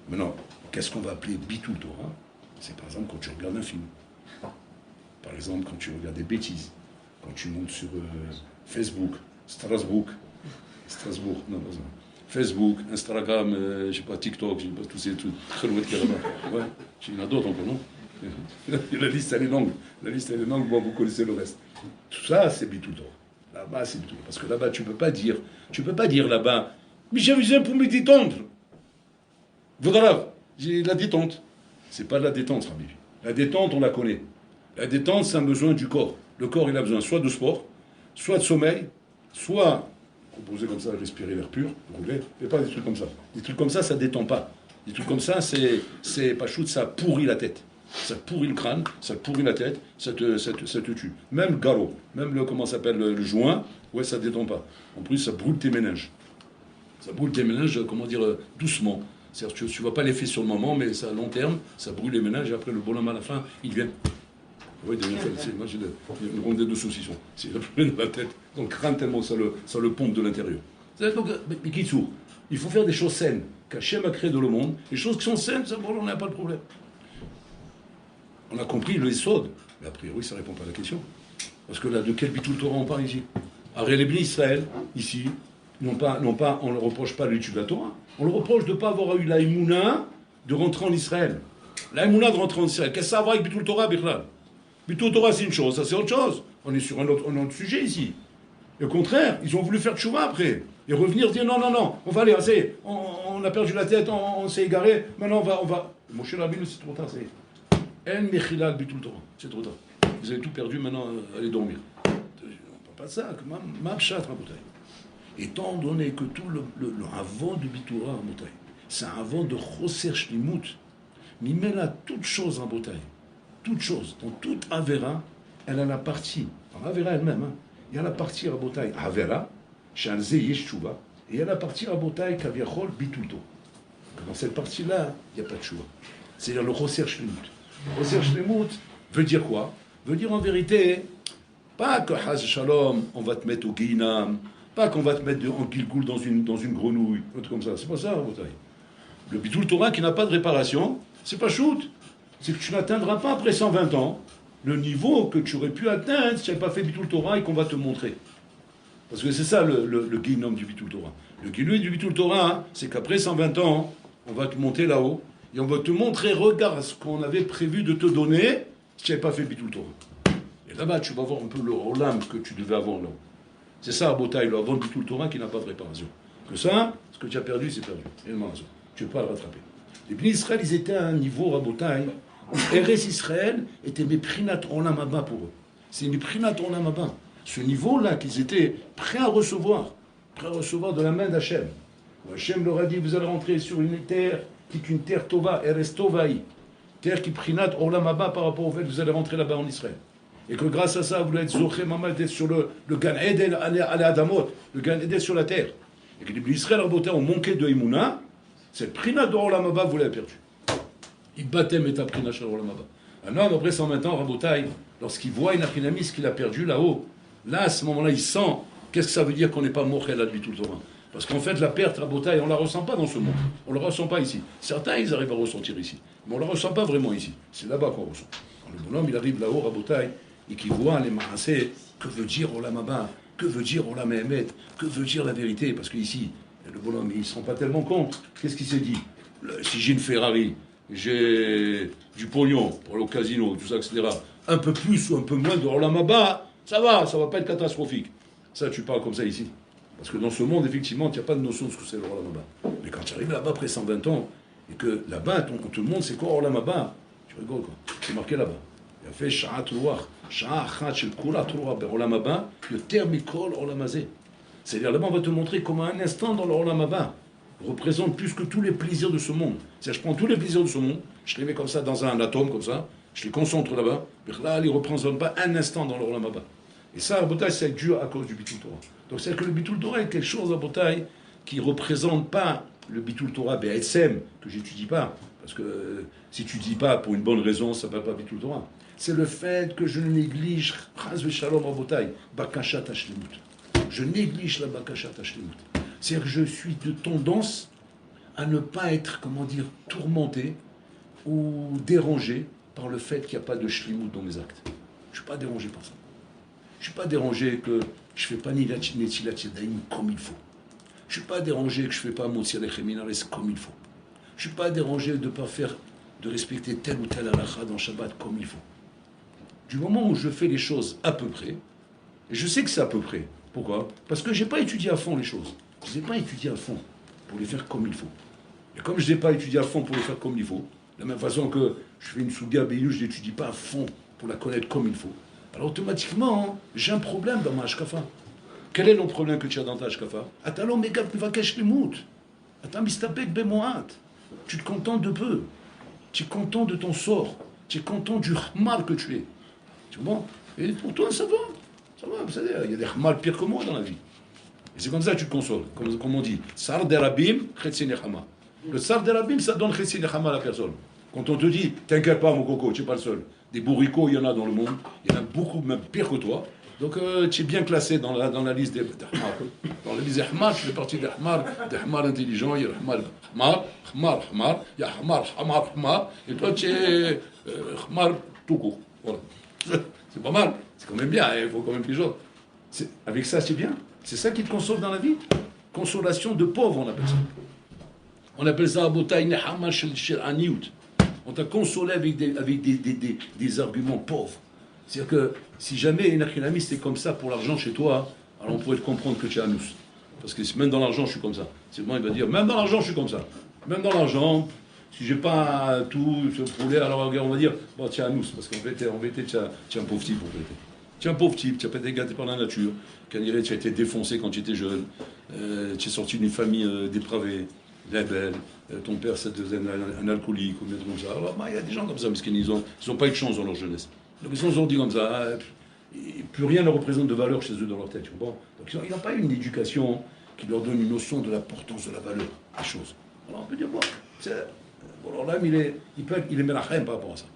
Maintenant, qu'est-ce qu'on va appeler Bitul Torah? C'est par exemple quand tu regardes un film. Par exemple quand tu regardes des bêtises. Quand tu montes sur Facebook, Strasbourg, non, pas ça. Facebook, Instagram, je sais pas, TikTok, je sais pas, tous ces trucs. Ouais, il y en a d'autres encore, non? La liste elle est longue. Bon, vous connaissez le reste. Tout ça, c'est Bitul Torah. Là-bas, c'est Bitul Torah. Parce que là-bas, tu peux pas dire là-bas, mais j'ai besoin pour me détendre. Voilà, j'ai la détente. C'est pas de la détente, Rabbi. La détente, on la connaît. La détente, c'est un besoin du corps. Le corps, il a besoin soit de sport, soit de sommeil, soit, composé comme ça, respirer l'air pur, rouler, mais pas des trucs comme ça. Des trucs comme ça détend pas. Des trucs comme ça, c'est pas chouette, ça pourrit la tête. Ça pourrit le crâne, ça pourrit la tête, ça te tue. Même le garrot, même comment ça s'appelle, le joint, ouais, ça détend pas. En plus, ça brûle tes méninges. Ça brûle tes méninges, comment dire, doucement. C'est-à-dire que tu ne vois pas l'effet sur le moment, mais ça, à long terme, ça brûle les méninges, et après le bonhomme à la fin, il vient. Oui, moi j'ai une rondelle de saucisson. C'est la plus dans la tête, dans le crâne, tellement ça le pompe de l'intérieur. Donc, mais Kitsour, il faut faire des choses saines, qu'Hachem a créé dans le monde. Les choses qui sont saines, ça, bon, on n'a pas de problème. On a compris le Yesod, mais a priori, ça ne répond pas à la question. Parce que là, de quel Bitul Torah on parle ici? Alors, les Bnei Israël, ici, on ne le reproche pas de l'étude de la Torah. On le reproche de ne pas avoir eu la Emouna de rentrer en Israël. La Emouna de rentrer en Israël. Qu'est-ce que ça a à voir avec Bitul Torah, Bichlal? Bitul Torah, c'est une chose, ça c'est autre chose. On est sur un autre sujet ici. Et au contraire, ils ont voulu faire tchouva après. Et revenir dire non, on va aller, on a perdu la tête, on s'est égaré, maintenant on va. Mon cher Rabbi, c'est trop tard, c'est. En Mechilal Bitul Torah, c'est trop tard. Vous avez tout perdu, maintenant allez dormir. On ne parle pas de ça, ma pshat, Rabotai. Étant donné que tout le avant de Bitul Torah, Rabotai, c'est un avant de Choser Shlimut, mais il met là toute chose, Rabotai. Toute chose, dans toute Avera, elle a la partie, dans Avera elle-même, il y a la partie Rabotai Avera, Shalze Yeshuva, et il y a la partie Rabotai Kaviachol Bitulto. Dans cette partie-là, il n'y a pas de Shuva. C'est-à-dire le Choser Shlimut. Choser Shlimut veut dire quoi? Veut dire en vérité, pas que Haz Shalom, on va te mettre au Guinam, pas qu'on va te mettre en Gilgoul dans une grenouille, un truc comme ça. C'est pas ça, Rabotai. Le Bitul Torah qui n'a pas de réparation, c'est pas shoot. C'est que tu n'atteindras pas après 120 ans le niveau que tu aurais pu atteindre si tu n'avais pas fait Bitul Torah et qu'on va te montrer. Parce que c'est ça le guinom du Bitul Torah. Le guinom du Bitul Torah, c'est qu'après 120 ans, on va te monter là-haut et on va te montrer, regarde ce qu'on avait prévu de te donner si tu n'avais pas fait Bitul Torah. Et là-bas, tu vas voir un peu le rolam que tu devais avoir là-haut. C'est ça, Abotai, le avant du Bitul Torah qui n'a pas de réparation. Que ça, ce que tu as perdu, c'est perdu. Et non, tu ne peux pas le rattraper. Les Bnei Israël, ils étaient à un niveau, Rabotai, où Eretz Israël était Meprinat Olam Haba pour eux. C'est Meprinat Olam Haba. Ce niveau-là qu'ils étaient prêts à recevoir de la main d'Hachem. Hachem leur a dit, vous allez rentrer sur une terre qui est une terre Tova, Eretz Tovaï. Terre qui Prinat Olam Haba par rapport au fait que vous allez rentrer là-bas en Israël. Et que grâce à ça, vous allez être Zoché Mamad, d'être sur le Gan Eden, aller Adamot, le Gan Eden sur la terre. Et que les Bnei Israël, Rabotai, ont manqué de Emouna. Cette Prinat Olam Haba, vous l'avez perdu. Il battait Métaprina Shel Olam Haba. Un homme, après 120 ans, Rabotai, lorsqu'il voit une Aprinamis qu'il a perdu là-haut, là, à ce moment-là, il sent qu'est-ce que ça veut dire qu'on n'est pas Mochel à Bitul Torah. Parce qu'en fait, la perte, Rabotai, on ne la ressent pas dans ce monde. On ne la ressent pas ici. Certains, ils arrivent à ressentir ici. Mais on ne la ressent pas vraiment ici. C'est là-bas qu'on ressent. Quand le bonhomme, il arrive là-haut, Rabotai, et qu'il voit les Mahassé, que veut dire Olam Haba, que veut dire Olam Emet, que veut dire la vérité. Parce qu'ici, le bonhomme, il ne se rend pas tellement compte. Qu'est-ce qu'il s'est dit? Si j'ai une Ferrari, j'ai du pognon pour aller au casino, tout ça, etc. Un peu plus ou un peu moins de Olam Haba, ça va pas être catastrophique. Ça, tu parles comme ça ici. Parce que dans ce monde, effectivement, tu n'as pas de notion de ce que c'est le Olam Haba. Mais quand tu arrives là-bas après 120 ans, et que là-bas, on te montre c'est quoi Olam Haba, tu rigoles quoi. C'est marqué là-bas. Il a fait Sha'at Ruach, Sha'achat Shel Kulat Ruach, Olam Haba, le terme Mikol Olam Hazeh. C'est-à-dire là-bas, on va te montrer comment un instant dans le Olam Haba représente plus que tous les plaisirs de ce monde. C'est-à-dire, je prends tous les plaisirs de ce monde, je les mets comme ça dans un atome, comme ça, je les concentre là-bas, mais là, ils ne représentent pas un instant dans le Olam Haba. Et ça, à Botaï, c'est dû à cause du Bitul Torah. Donc, c'est que le Bitul Torah est quelque chose à Botaï qui ne représente pas le Bitul Torah BSM, que j'étudie pas, parce que si tu dis pas pour une bonne raison, ça ne s'appelle pas Bitul Torah. c'est le fait que je néglige, chas v'shalom rabotai, bakashat hashlemut. Je néglige la bakashat hashlemut. C'est-à-dire que je suis de tendance à ne pas être, comment dire, tourmenté ou dérangé par le fait qu'il n'y a pas de shlimut dans mes actes. Je ne suis pas dérangé par ça. Je ne suis pas dérangé que je ne fais pas Netilat Yadayim comme il faut. Je ne suis pas dérangé que je ne fais pas Motzi Aleichem Minares comme il faut. Je ne suis pas dérangé de ne pas faire, de respecter tel ou tel halakha dans Shabbat comme il faut. Du moment où je fais les choses à peu près, et je sais que c'est à peu près. Pourquoi? Parce que je n'ai pas étudié à fond les choses. Je ne les ai pas étudiées à fond pour les faire comme il faut. Et comme je ne les ai pas étudiées à fond pour les faire comme il faut, de la même façon que je fais une souga bénou, je ne l'étudie pas à fond pour la connaître comme il faut. Alors automatiquement, j'ai un problème dans ma hashkafa. Quel est le problème que tu as dans ta hashkafa? Atalon megab mevakesh limut. Atam mistapek bemoat. Tu te contentes de peu. Tu es content de ton sort. Tu es content du mal que tu es. Tu vois? Et pour toi, ça va. Ça va, vous savez, il y a des mal pires que moi dans la vie. Et c'est comme ça que tu te consoles. Comme on dit, Sar derabim, chetzi nechama. Le Sar derabim, ça donne chetzi nechama à la personne. Quand on te dit, t'inquiète pas mon coco, tu n'es pas le seul. Des bourricots, il y en a dans le monde. Il y en a beaucoup, même pire que toi. Donc tu es bien classé dans la liste des Ahmar. Dans la liste des Ahmar, tu fais partie des Ahmar intelligents. Il y a Ahmar, il y a Ahmar. Et toi, tu es Ahmar tout court. Voilà. C'est pas mal. C'est quand même bien, il faut quand même quelque chose. Avec ça, c'est bien. C'est ça qui te console dans la vie. Consolation de pauvre, on appelle ça. On appelle ça Abotai Nehama Shel Aniyut. On t'a consolé avec des arguments pauvres. C'est-à-dire que si jamais une achinami c'était comme ça pour l'argent chez toi, alors on pourrait te comprendre que tu es anous. Parce que même dans l'argent, je suis comme ça. C'est bon, il va dire, même dans l'argent, je suis comme ça. Même dans l'argent, si j'ai pas tout ce poulet, alors on va dire, bon, tu es anous. Parce qu'en vérité, tu es un pauvre type, en vérité. Tu es un pauvre type, tu n'as pas été gâté par la nature. Tu as été défoncé quand tu étais jeune. Tu es sorti d'une famille dépravée. Belle, ton père c'était un alcoolique ou un comme ça. Alors il y a des gens comme ça, parce qu'ils n'ont pas eu de chance dans leur jeunesse. Donc ils sont sortis comme ça, plus rien ne représente de valeur chez eux dans leur tête. Tu comprends? Donc ils n'ont pas eu une éducation qui leur donne une notion de l'importance de la valeur des choses. Alors on peut dire, bon, alors là, il est melachem par rapport à ça.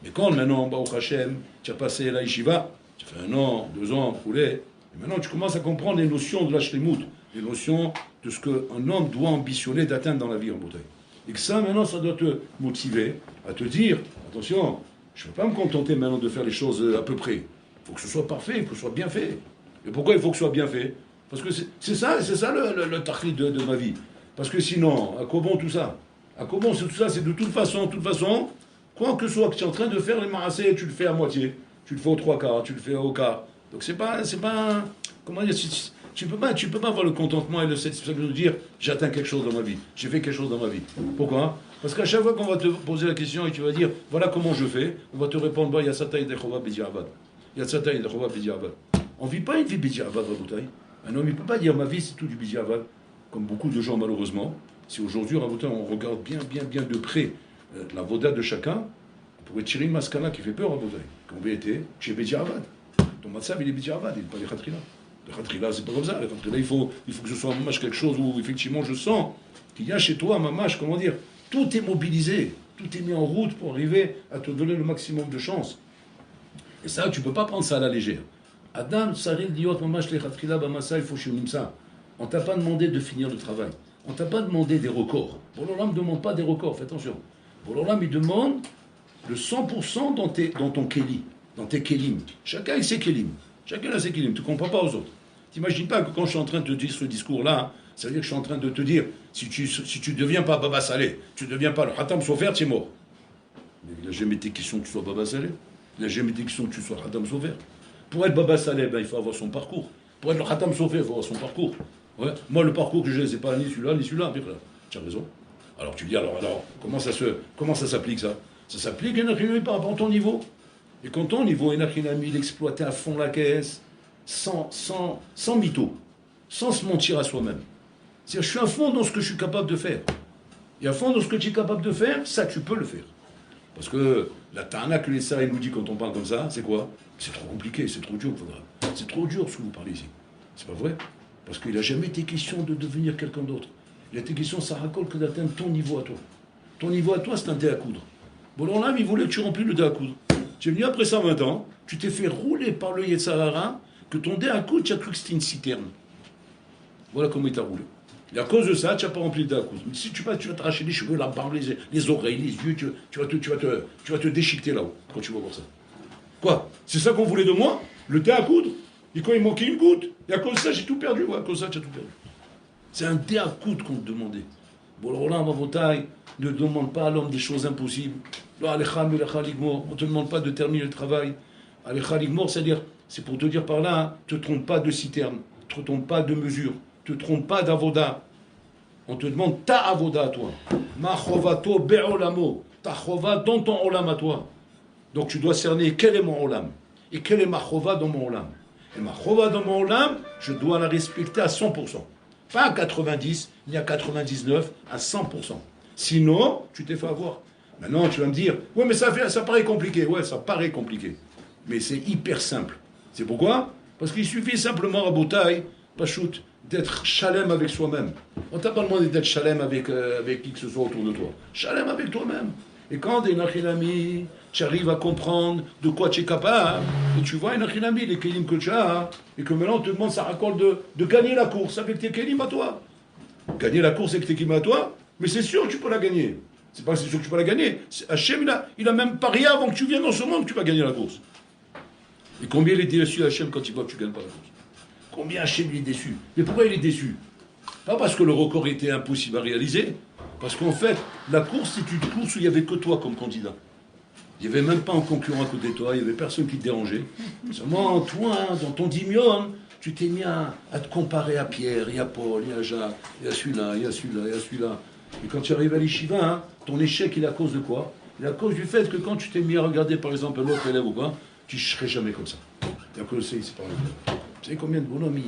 Mais quand maintenant, au Hachem, tu as passé la yeshiva, tu as fait 1 an, 2 ans, poulet, et maintenant tu commences à comprendre les notions de la shlemut, les notions de ce qu'un homme doit ambitionner d'atteindre dans la vie en bouteille. Et que ça, maintenant, ça doit te motiver à te dire, attention, je ne peux pas me contenter maintenant de faire les choses à peu près. Il faut que ce soit parfait, il faut que ce soit bien fait. Et pourquoi il faut que ce soit bien fait? Parce que c'est ça le tachlit de ma vie. Parce que sinon, à quoi bon tout ça? À quoi bon tout ça? C'est de toute façon, quoi que ce soit que tu es en train de faire les marassés, tu le fais à moitié, tu le fais aux 3/4, tu le fais au quart. Donc c'est pas comment dire, tu peux pas avoir le contentement et le satisfaction de dire j'atteins quelque chose dans ma vie, j'ai fait quelque chose dans ma vie. Pourquoi? Parce qu'à chaque fois qu'on va te poser la question et tu vas dire voilà comment je fais, on va te répondre il y a Sataï de Chova B'diavad. Il y a Sataï de Chova B'diavad. On ne vit pas une vie B'diavad, Raboutaï. Un homme ne peut pas dire ma vie c'est tout du B'diavad, comme beaucoup de gens malheureusement. Si aujourd'hui, Raboutaï, on regarde bien de près la voda de chacun, on pourrait tirer une mascala qui fait peur, Raboutaï. Qu'en vérité, chez B'diavad. Ton matzav il est B'diavad, il n'est pas les Khatrila. Le khatrila, c'est pas comme ça. Le khatrila, il faut que ce soit mamash quelque chose où effectivement je sens qu'il y a chez toi, mamash, comment dire, tout est mobilisé, tout est mis en route pour arriver à te donner le maximum de chance. Et ça, tu peux pas prendre ça à la légère. Adam, Saril, Diot, mamash, les khatrila, bamasa, il faut chez ça. On t'a pas demandé de finir le travail. On t'a pas demandé des records. Bololam ne demande pas des records, fais attention. Bololam, il demande le 100% dans ton kéli, dans tes kélim. Chacun a ses kélim. Chacun a ses kélim, tu ne comprends pas aux autres. T'imagines pas que quand je suis en train de te dire ce discours-là, ça veut dire que je suis en train de te dire, si tu ne deviens pas Baba Salé, tu ne deviens pas le Khatam Sofer, tu es mort. Mais il n'a jamais été question que tu sois Baba Salé. Il n'a jamais été question que tu sois Khatam Sofer. Pour être Baba Salé, ben, il faut avoir son parcours. Pour être le Khatam Sofer, il faut avoir son parcours. Ouais. Moi, le parcours que j'ai, c'est pas ni celui-là, ni celui-là. Tu as raison. Alors tu dis, alors comment ça s'applique ça? Ça s'applique par rapport à ton niveau. Et quand ton niveau Enachinami, il exploitait à fond la caisse, sans mytho, sans se mentir à soi-même. C'est-à-dire, je suis à fond dans ce que je suis capable de faire. Et à fond dans ce que tu es capable de faire, ça, tu peux le faire. Parce que la ta'ana que les Sarés nous dit quand on parle comme ça, c'est quoi? C'est trop compliqué, c'est trop dur. C'est trop dur ce que vous parlez ici. C'est pas vrai? Parce qu'il n'a jamais été question de devenir quelqu'un d'autre. Il a été question, ça raconte que d'atteindre ton niveau à toi. Ton niveau à toi, c'est un dé à coudre. Bon, là, il voulait que tu remplis le dé à coudre. Tu es venu après 120 ans, tu t'es fait rouler par le Yetzarara, que ton dé à coup, tu as cru que c'était une citerne. Voilà comment il t'a roulé. Et à cause de ça, tu n'as pas rempli le dé à coup. Si tu vas t'arracher les cheveux, la barbe, les oreilles, les yeux, tu vas te déchiqueter là-haut, quand tu vas voir ça. Quoi? C'est ça qu'on voulait de moi? Le dé à coudre? Et quand il manquait une goutte, et à cause de ça, j'ai tout perdu. Ouais, à cause de ça, tu as tout perdu. C'est un dé à coudre qu'on te demandait. Bon, alors là, Mavotaï, ne demande pas à l'homme des choses impossibles. On ne te demande pas de terminer le travail. C'est-à-dire, c'est pour te dire par là, ne te trompe pas de citerne, ne te trompe pas de mesure, ne te trompe pas d'avoda. On te demande ta avoda à toi. Ma chovato be'olamo. Ta chova dans ton olam à toi. Donc tu dois cerner quel est mon olam et quelle est ma chova dans mon olam. Et ma chova dans mon olam, je dois la respecter à 100%. Pas à 90, ni à 99, à 100%. Sinon, tu t'es fait avoir. Maintenant, tu vas me dire, ouais, mais ça paraît compliqué. Ouais, ça paraît compliqué. Mais c'est hyper simple. C'est pourquoi? Parce qu'il suffit simplement, à Botaï, Pachout, d'être chalem avec soi-même. On t'a pas demandé d'être chalem avec qui que ce soit autour de toi. Chalem avec toi-même. Et quand t'es Nachilami, tu arrives à comprendre de quoi tu es capable, et tu vois Nachilami, les kelim que tu as, et que maintenant on te demande, ça raccorde de gagner la course avec tes kelim à toi. Gagner la course avec tes kelim à toi, mais c'est sûr que tu peux la gagner. C'est pas c'est sûr que tu peux la gagner. Hachem, il a même parié avant que tu viennes dans ce monde que tu vas gagner la course. Et combien il est déçu Hachem quand il voit que tu ne gagnes pas la course? Combien Hachem il est déçu? Mais pourquoi il est déçu? Pas parce que le record était impossible à réaliser, parce qu'en fait, la course, c'est une course où il n'y avait que toi comme candidat. Il n'y avait même pas un concurrent à côté de toi, il n'y avait personne qui te dérangeait. Seulement, toi, dans ton dimion, tu t'es mis à te comparer à Pierre, et à Paul, et à Jacques, et à celui-là, et à celui-là, et à celui-là. Et quand tu arrives à l'Yeshiva, ton échec, il est à cause de quoi? Il est à cause du fait que quand tu t'es mis à regarder, par exemple, l'autre élève ou quoi, tu ne serais jamais comme ça. Et à cause de ça, il s'est parlé. Vous savez combien de bonhommes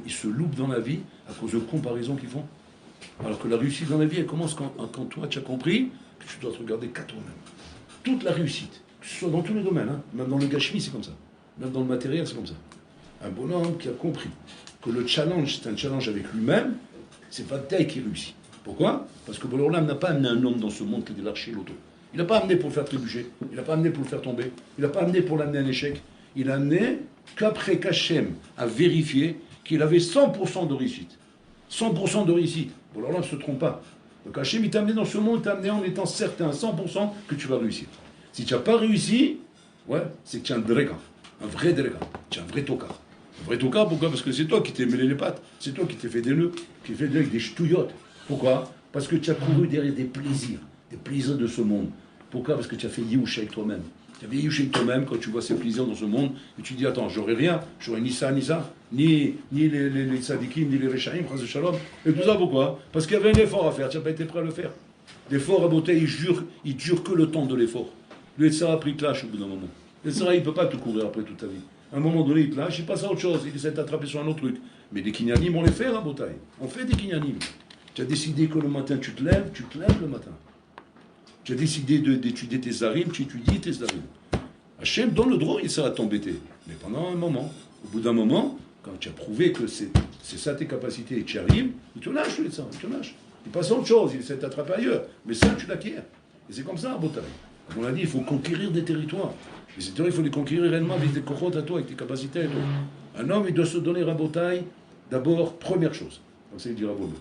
ils se loupent dans la vie à cause de comparaisons qu'ils font? Alors que la réussite dans la vie, elle commence quand toi, tu as compris que tu dois te regarder qu'à toi-même. Toute la réussite, que ce soit dans tous les domaines, hein, même dans le gâchis, c'est comme ça. Même dans le matériel, c'est comme ça. Un bonhomme qui a compris que le challenge, c'est un challenge avec lui-même, c'est pas taille qui réussit. Pourquoi? Parce que Boréolam n'a pas amené un homme dans ce monde qui est de l'archer l'auto. Il n'a pas amené pour le faire trébucher, il n'a pas amené pour le faire tomber, il n'a pas amené pour l'amener à un échec. Il a amené qu'après qu'Hachem a vérifié qu'il avait 100% de réussite. 100% de réussite. Boréolam ne se trompe pas. Donc Hachem, il t'a amené dans ce monde, il t'a amené en étant certain à 100% que tu vas réussir. Si tu n'as pas réussi, ouais, c'est que tu es un drega, un vrai drega, tu es un vrai tokar. Un vrai tokar, pourquoi? Parce que c'est toi qui t'es mêlé les pattes, c'est toi qui t'es fait des nœuds, qui t'es fait des ch'touillottes. Pourquoi? Parce que tu as couru derrière des plaisirs de ce monde. Pourquoi? Parce que tu as fait Yéhouch avec toi-même. Tu as fait Yéhouch avec toi-même quand tu vois ces plaisirs dans ce monde, et tu dis, attends, j'aurai rien, j'aurai ni ça, ni les tzadikim, ni les rechaim, shalom. Et tout ça, pourquoi? Parce qu'il y avait un effort à faire, tu n'as pas été prêt à le faire. L'effort à beauté, il dure que le temps de l'effort. Le Yetzara a pris clash au bout d'un moment. Le Yetzara, il ne peut pas te courir après toute ta vie. À un moment donné, il te lâche, il passe à autre chose, il essaie de t'attraper sur un autre truc. Mais des kinyanim, on les fait à Botaï. On fait des kinyanim. Tu as décidé que le matin, tu te lèves le matin. Tu as décidé d'étudier tes zarim, tu étudies tes zarim. Hachem donne le droit, il sera t'embêter. Mais pendant un moment, au bout d'un moment, quand tu as prouvé que c'est ça tes capacités et que tu arrives, il te lâche, il te lâche. Il passe à autre chose, il essaie de t'attraper ailleurs. Mais ça, tu l'acquiers. Et c'est comme ça à Botaï. Comme on l'a dit, il faut conquérir des territoires. Et ces territoires, il faut les conquérir réellement avec tes cochotes à toi, avec tes capacités à toi. Un homme, il doit se donner à Botaï, d'abord, première chose. Donc c'est dire à Botaï.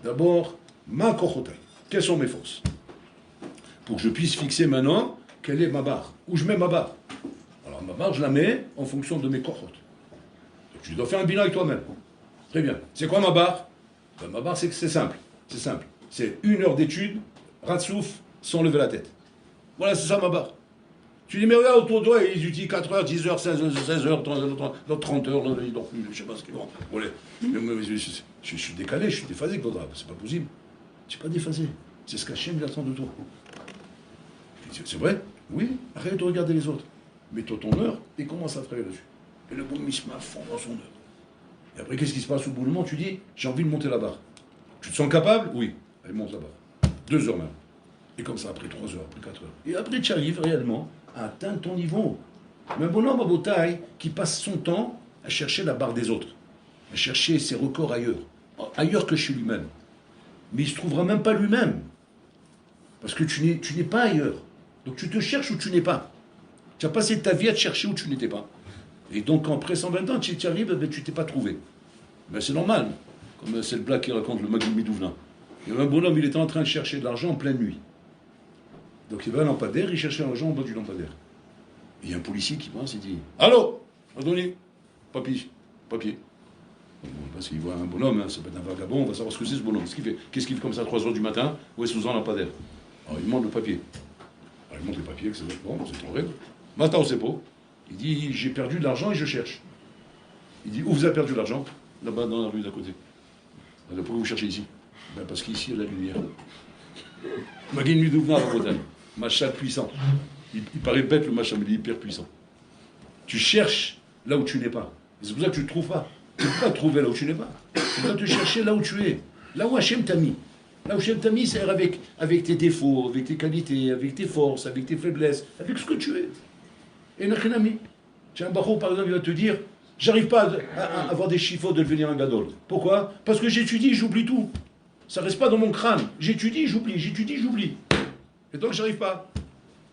D'abord, ma kochotai. Quelles sont mes forces? Pour que je puisse fixer maintenant quelle est ma barre. Où je mets ma barre. Alors ma barre, je la mets en fonction de mes kochot. Donc tu dois faire un bilan avec toi-même. Très bien. C'est quoi ma barre? Ben, ma barre, c'est simple. C'est simple. C'est 1 heure d'étude, ratsouf, sans lever la tête. Voilà, c'est ça ma barre. Tu dis, mais regarde autour de toi, ils utilisent 4 heures, 10 heures, 16 heures, 30 heures, ils dorment plus, je sais pas ce qu'ils vont. Voilà. Je suis décalé, je suis déphasé, Godra. C'est pas possible. Je suis pas déphasé. C'est ce qu'Hachem attend de toi. C'est vrai? Oui. Arrête de regarder les autres. Mets-toi ton heure et commence à travailler là-dessus. Et le bon Mishma fond dans son heure. Et après, qu'est-ce qui se passe au bout du moment? Tu dis, j'ai envie de monter la barre. Tu te sens capable? Oui. Allez, monte la barre. 2 heures même. Et comme ça, après 3 heures, après 4 heures. Et après, tu arrives réellement à atteindre ton niveau. Mais un bonhomme à Botaï qui passe son temps à chercher la barre des autres, à chercher ses records ailleurs que chez lui-même. Mais il ne se trouvera même pas lui-même. Parce que tu n'es pas ailleurs. Donc tu te cherches où tu n'es pas. Tu as passé ta vie à te chercher où tu n'étais pas. Et donc, après 120 ans, tu y arrives, ben, tu t'es pas trouvé. Ben, c'est normal. Comme c'est le blague qui raconte le Maguil Midouvna. Il y avait un bonhomme, il était en train de chercher de l'argent en pleine nuit. Donc il va à un lampadaire, il cherchait l'argent en bas du lampadaire. Et il y a un policier qui passe, il dit allô, Adoni, papier. Bon, parce qu'il voit un bonhomme, hein, ça peut être un vagabond, on va savoir ce que c'est ce bonhomme. Qu'est-ce qu'il fait comme ça à 3h du matin? Où est sous un lampadaire? Alors il demande le papier. Alors il montre le papier, que c'est bon, c'est en règle. Matin au CEPO, il dit j'ai perdu de l'argent et je cherche. Il dit où vous avez perdu de l'argent? Là-bas dans la rue d'à côté. Alors, pourquoi vous cherchez ici? Ben, parce qu'ici il y a la lumière. Magin Midouvna à Bretagne. Machin puissant. Il paraît bête le machin, mais il est hyper puissant. Tu cherches là où tu n'es pas. C'est pour ça que tu ne te trouves pas. Tu ne peux pas te trouver là où tu n'es pas. Tu dois te chercher là où tu es. Là où Hachem t'a mis. Là où Hachem t'a mis, c'est avec tes défauts, avec tes qualités, avec tes forces, avec tes faiblesses, avec ce que tu es. Et n'a ami. Tu as un barreau, par exemple, il va te dire j'arrive pas à avoir des chiffres de devenir un gadol. Pourquoi? Parce que j'étudie, j'oublie tout. Ça reste pas dans mon crâne. J'étudie, j'oublie. Et donc, j'arrive pas.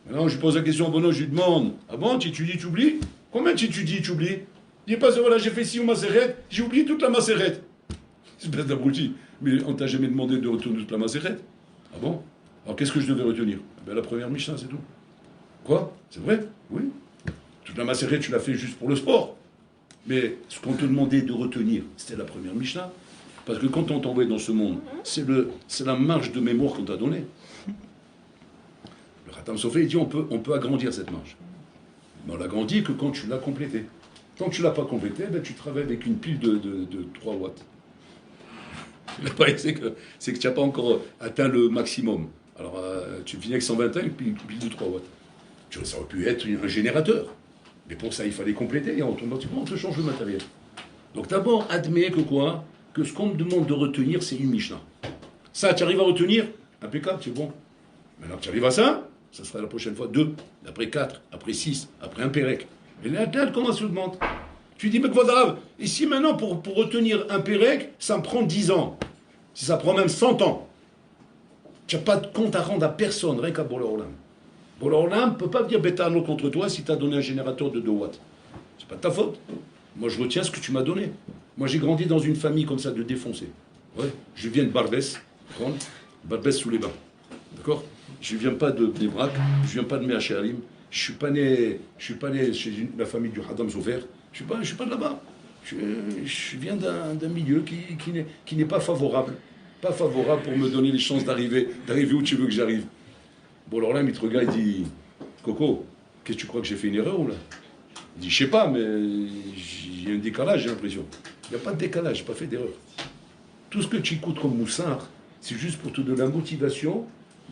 Maintenant, je lui pose la question au bonhomme, je lui demande ah bon, tu étudies, tu oublies? Combien tu étudies, tu oublies? Il dit pas voilà, j'ai fait 6 macérette, j'ai oublié toute la macérette. Espèce d'abruti. Mais on t'a jamais demandé de retourner toute la macérette? Ah bon? Alors, qu'est-ce que je devais retenir? Ben, la première Mishnah, c'est tout. Quoi? C'est vrai? Oui. Toute la macérette, tu l'as fait juste pour le sport. Mais ce qu'on te demandait de retenir, c'était la première Mishnah. Parce que quand on t'envoie dans ce monde, c'est la marge de mémoire qu'on t'a donnée. Le Khatam Sofer, il dit on peut agrandir cette marge. Mais on l'agrandit que quand tu l'as complétée. Tant que tu ne l'as pas complétée, ben, tu travailles avec une pile de 3 watts. C'est que tu n'as pas encore atteint le maximum. Alors tu finis avec 121, une pile de 3 watts. Ça aurait pu être un générateur. Mais pour ça, il fallait compléter. Et automatiquement, on te change le matériel. Donc d'abord, admets que quoi? Que ce qu'on me demande de retenir, c'est une Mishnah. Ça, tu arrives à retenir? Impeccable, c'est bon. Maintenant que tu arrives à ça, ça sera la prochaine fois 2, après 4, après 6, après un Pérec. Et là, comment tu demandes? Tu dis, mais quoi, ici maintenant, pour retenir un Pérec, ça me prend 10 ans. Si ça prend même 100 ans. Tu n'as pas de compte à rendre à personne, rien qu'à Boré Olam. Boré Olam ne peut pas dire Bétano contre toi si tu as donné un générateur de 2 watts. C'est pas de ta faute. Moi, je retiens ce que tu m'as donné. Moi, j'ai grandi dans une famille comme ça, de défoncés. Ouais. Je viens de Barbès, Barbès sous les bains. D'accord? Je ne viens pas de Bnebrak, je ne viens pas de Meacharim. Je suis pas né chez la famille du Hadam Zover. Je suis pas de là-bas. Je viens d'un milieu qui n'est pas favorable. Pas favorable pour me donner les chances d'arriver où tu veux que j'arrive. Bon, alors là, il te regarde, il dit Coco, qu'est-ce que tu crois que j'ai fait une erreur ou là? Il dit je sais pas, mais il y a un décalage, j'ai l'impression. Il n'y a pas de décalage, j'ai pas fait d'erreur. Tout ce que tu écoutes comme moussard, c'est juste pour te donner la motivation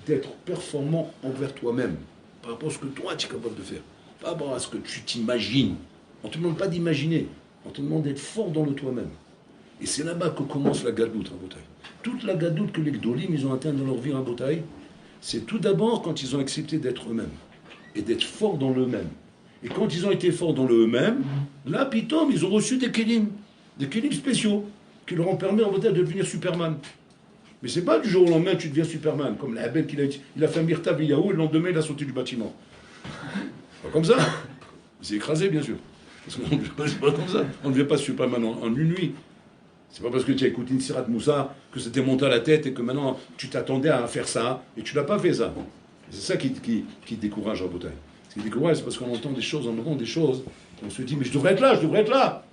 d'être performant envers toi-même, par rapport à ce que toi tu es capable de faire, par rapport à ce que tu t'imagines. On ne te demande pas d'imaginer, on te demande d'être fort dans le toi-même. Et c'est là-bas que commence la gadoute en Botaï. Toute la gadoute que les Gdolim ils ont atteint dans leur vie en Botaï, c'est tout d'abord quand ils ont accepté d'être eux-mêmes et d'être forts dans l'eux-mêmes. Et quand ils ont été forts dans le eux-mêmes, là, pitom, ils ont reçu des kélim spéciaux qui leur ont permis en Botaï de devenir Superman. Mais c'est pas du jour au lendemain que tu deviens Superman, comme la belle qu'il a dit. Il a fait un Mirta Yahu et le lendemain il a sauté du bâtiment. Pas comme ça. Il s'est écrasé, bien sûr. Parce qu'on c'est pas comme ça. On ne devient pas Superman en une nuit. C'est pas parce que tu as écouté une Sirat Moussa que c'était monté à la tête et que maintenant tu t'attendais à faire ça et tu n'as pas fait ça. C'est ça qui décourage en Botaï. Ce qui décourage, c'est parce qu'on entend des choses, on se dit mais je devrais être là.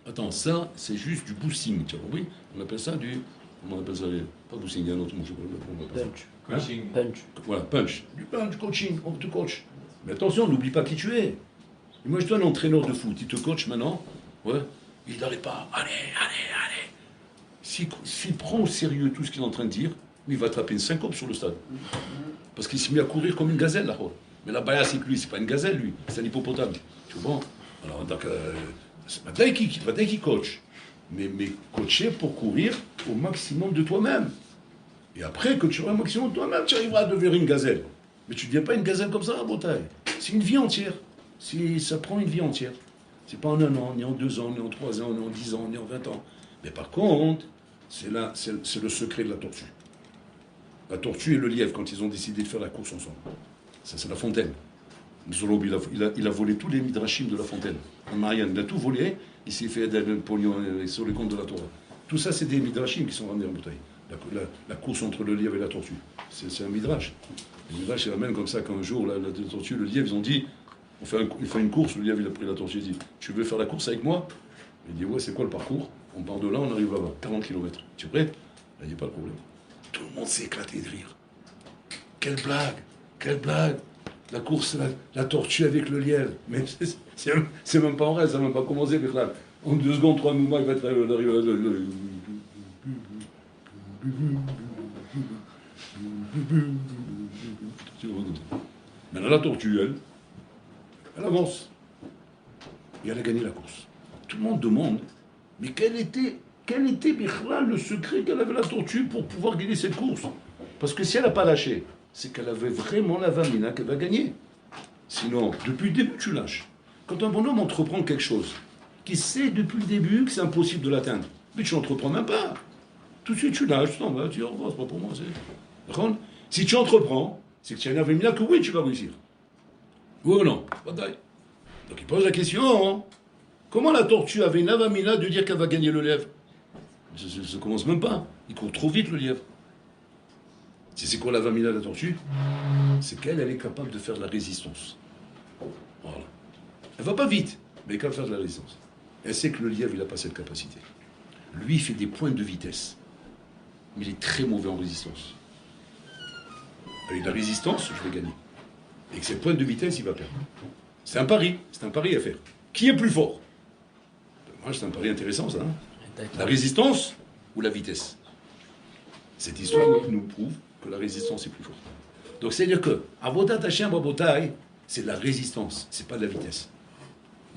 Attends, ça c'est juste du boosting, tu as compris? On appelle ça du... Comment on appelle ça? Pas boosting, il y a un autre mot, je sais pas. Punch. Coaching. Punch. Voilà, punch. Du punch, coaching, on te coach. Mais attention, n'oublie pas qui tu es. Et moi, je dois un entraîneur de foot, il te coach maintenant, ouais, il n'arrête pas, allez. S'il prend au sérieux tout ce qu'il est en train de dire, il va attraper une syncope sur le stade. Parce qu'il s'est mis à courir comme une gazelle, là. Mais la baya, c'est que lui, c'est pas une gazelle, lui, c'est un hippopotame. Tu vois? Alors, donc, c'est pas Daï qui coach. Mais coacher pour courir au maximum de toi-même. Et après que tu auras au maximum de toi-même, tu arriveras à devenir une gazelle. Mais tu ne deviens pas une gazelle comme ça à Botaï. C'est une vie entière. Ça prend une vie entière. C'est pas en 1 an, ni en 2 ans, ni en 3 ans, ni en 10 ans, ni en 20 ans. Mais par contre, c'est le secret de la tortue. La tortue et le lièvre, quand ils ont décidé de faire la course ensemble. Ça, c'est la fontaine. Zolob, il a volé tous les midrashim de La Fontaine. En Marianne, il a tout volé, il s'est fait un pognon sur les comptes de la Torah. Tout ça, c'est des midrashim qui sont ramenés en bouteille. La course entre le lièvre et la tortue, c'est un midrash. Le midrash, il ramène comme ça qu'un jour, la tortue, le lièvre, ils ont dit, il fait une course, le lièvre, il a pris la tortue, il dit, tu veux faire la course avec moi? Il dit, ouais, c'est quoi le parcours? On part de là, on arrive là-bas, 40 km. Tu es prêt? Il dit, pas de problème. Tout le monde s'est éclaté de rire. Quelle blague! Quelle blague! La course, la tortue avec le lièvre. Mais c'est même pas en rêve, ça n'a même pas commencé, Bichlal. En 2 secondes, 3 mouvements, il va être arrivé là. Maintenant, la tortue, elle avance. Et elle a gagné la course. Tout le monde demande, mais quel était Bichlal, le secret qu'elle avait la tortue pour pouvoir gagner cette course? Parce que si elle n'a pas lâché, c'est qu'elle avait vraiment la vamina qu'elle va gagner. Sinon, depuis le début, tu lâches. Quand un bonhomme entreprend quelque chose, qui sait depuis le début que c'est impossible de l'atteindre, mais tu n'entreprends même pas. Tout de suite, tu lâches, tu t'en vas, tu dis, au revoir, c'est pas pour moi. D'accord? Si tu entreprends, c'est que tu as une vamina que oui, tu vas réussir. Oui ou non? Bataille. Donc il pose la question, hein, comment la tortue avait une avamina de dire qu'elle va gagner le lièvre? Ça commence même pas. Il court trop vite, le lièvre. C'est quoi la vamina de la tortue? C'est qu'elle est capable de faire de la résistance. Voilà. Elle va pas vite, mais elle est capable de faire de la résistance. Elle sait que le lièvre, il n'a pas cette capacité. Lui, il fait des points de vitesse. Mais il est très mauvais en résistance. Avec la résistance, je vais gagner. Et avec ses points de vitesse, il va perdre. C'est un pari à faire. Qui est plus fort? Moi, c'est un pari intéressant, ça. Hein, la résistance ou la vitesse? Cette histoire nous prouve que la résistance est plus forte. Donc c'est-à-dire que Avodat Hashem Rabotai, c'est de la résistance, c'est pas de la vitesse.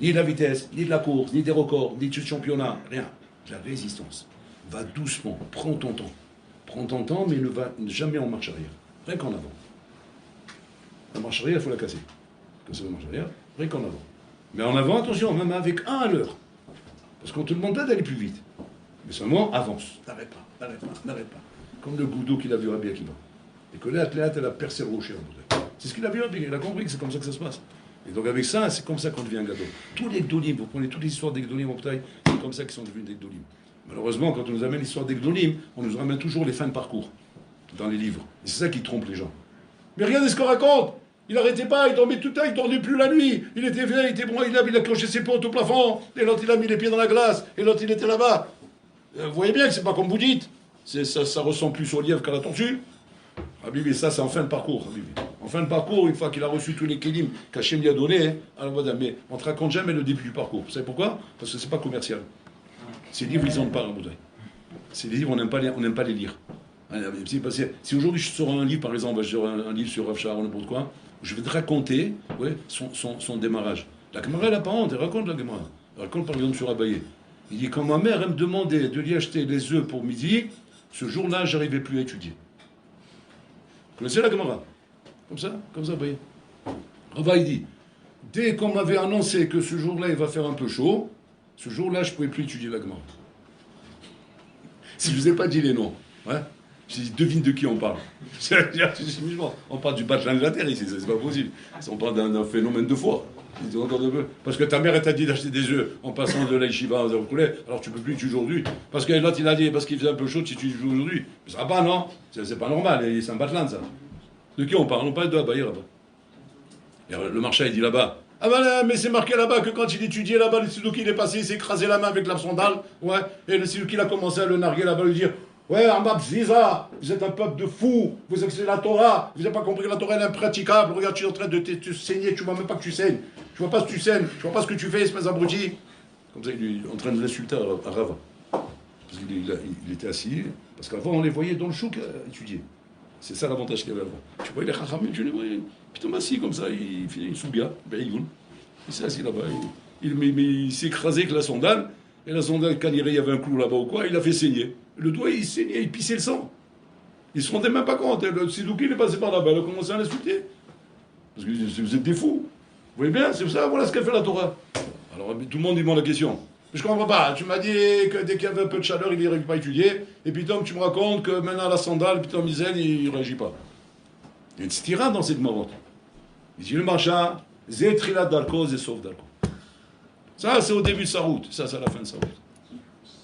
Ni de la vitesse, ni de la course, ni des records, ni du championnat, rien. De la résistance. Va doucement, prends ton temps. Prends ton temps, mais ne va jamais en marche arrière. Rien qu'en avant. La marche arrière, il faut la casser. Casser la marche arrière, rien qu'en avant. Mais en avant, attention, même avec 1 à l'heure. Parce qu'on te demande pas d'aller plus vite. Mais seulement avance. N'arrête pas, n'arrête pas, n'arrête pas. Comme le goudou qu'il a vu Rabbi Akiva. Et que l'athlète, elle a percé le rocher. C'est ce qu'il a vu Rabbi, il a compris que c'est comme ça que ça se passe. Et donc avec ça, c'est comme ça qu'on devient un gadol. Tous les gdolim, vous prenez toutes les histoires des gdolim en bataille, c'est comme ça qu'ils sont devenus des gdolim. Malheureusement, quand on nous amène l'histoire des gdolim, on nous ramène toujours les fins de parcours dans les livres. Et c'est ça qui trompe les gens. Mais regardez ce qu'on raconte. Il n'arrêtait pas, il dormait tout le temps, il ne dormait plus la nuit. Il était vieux, il était bon, il a accroché ses potes au plafond. Et l'autre, il a mis les pieds dans la glace. Et l'autre, il était là-bas. Vous voyez bien que c'est pas comme vous dites. Ça ressemble plus au lièvre qu'à la tortue. Habibi, ça c'est en fin de parcours. Habibi. En fin de parcours, une fois qu'il a reçu tous les kélim qu'Hachem lui a donnés, alors voilà, mais on ne te raconte jamais le début du parcours. Vous savez pourquoi? Parce que c'est pas commercial. Ces livres, ils n'ont pas un bouteille. Ces livres, on n'aime pas les lire. Si aujourd'hui je sors un livre, par exemple, je sors un livre sur Rav Shah ou n'importe quoi, je vais te raconter son démarrage. La camarade, elle n'a pas honte, elle raconte la camarade. Elle raconte par exemple sur Abaye. Il dit, quand ma mère elle me demandait de lui acheter des œufs pour midi, ce jour-là, je n'arrivais plus à étudier. Vous connaissez la camarade? Comme ça, Abaye. Rava, il dit, dès qu'on m'avait annoncé que ce jour-là, il va faire un peu chaud, ce jour-là, je ne pouvais plus étudier la camarade. Si je ne vous ai pas dit les noms, ouais. J'ai dit, devine de qui on parle. On parle du battre l'Angleterre ici, c'est pas possible. On parle d'un phénomène de foi. Parce que ta mère elle t'a dit d'acheter des œufs en passant de l'Aïshiva aux poulet, alors tu peux plus étudier aujourd'hui. Parce que l'autre il a dit, parce qu'il faisait un peu chaud, si tu joues aujourd'hui. Mais ça va pas, non? C'est pas normal, c'est un batteland ça. De qui on parle? On parle de Abaye là-bas. Et le marchand il dit là-bas, ah ben mais c'est marqué là-bas que quand il étudiait là-bas, le Sidouki il est passé, il s'est écrasé la main avec la sandale, ouais, et le Sidouki il a commencé à le narguer là-bas, lui dire, ouais, Ambab Ziza, vous êtes un peuple de fous, vous excellez la Torah, vous n'avez pas compris que la Torah elle est impraticable, regarde, tu es en train de te saigner, tu vois même pas que tu saignes, tu vois pas ce que tu saignes, tu vois pas ce que tu fais, espèce d'abruti. Comme ça, il est en train de l'insulter à Rava. Parce qu'il était assis, parce qu'avant on les voyait dans le chouk étudier. C'est ça l'avantage qu'il y avait avant. Tu voyais les chachamim, tu les voyais, puis assis comme ça, il fait une souga, il s'est assis là-bas, il s'est écrasé avec la sandale, et la sandale, quand il y avait un clou là-bas ou quoi, il a fait saigner. Le doigt, il saignait, il pissait le sang. Il se rendait même pas compte. Le Sidouki, il est passé par là-bas, il a commencé à l'insulter. Parce que vous êtes des fous. Vous voyez bien, c'est ça, voilà ce qu'a fait la Torah. Alors tout le monde lui demande la question. Mais je comprends pas, tu m'as dit que dès qu'il y avait un peu de chaleur, il n'irait pas étudier, et puis Tom, tu me racontes que maintenant la sandale, puis Tom Mizel, il ne réagit pas. Il y a une stira dans cette marotte. Il dit le marchand, Zé Trilat Darko, Zé Sauf Darko. Ça, c'est au début de sa route. Ça, c'est à la fin de sa route.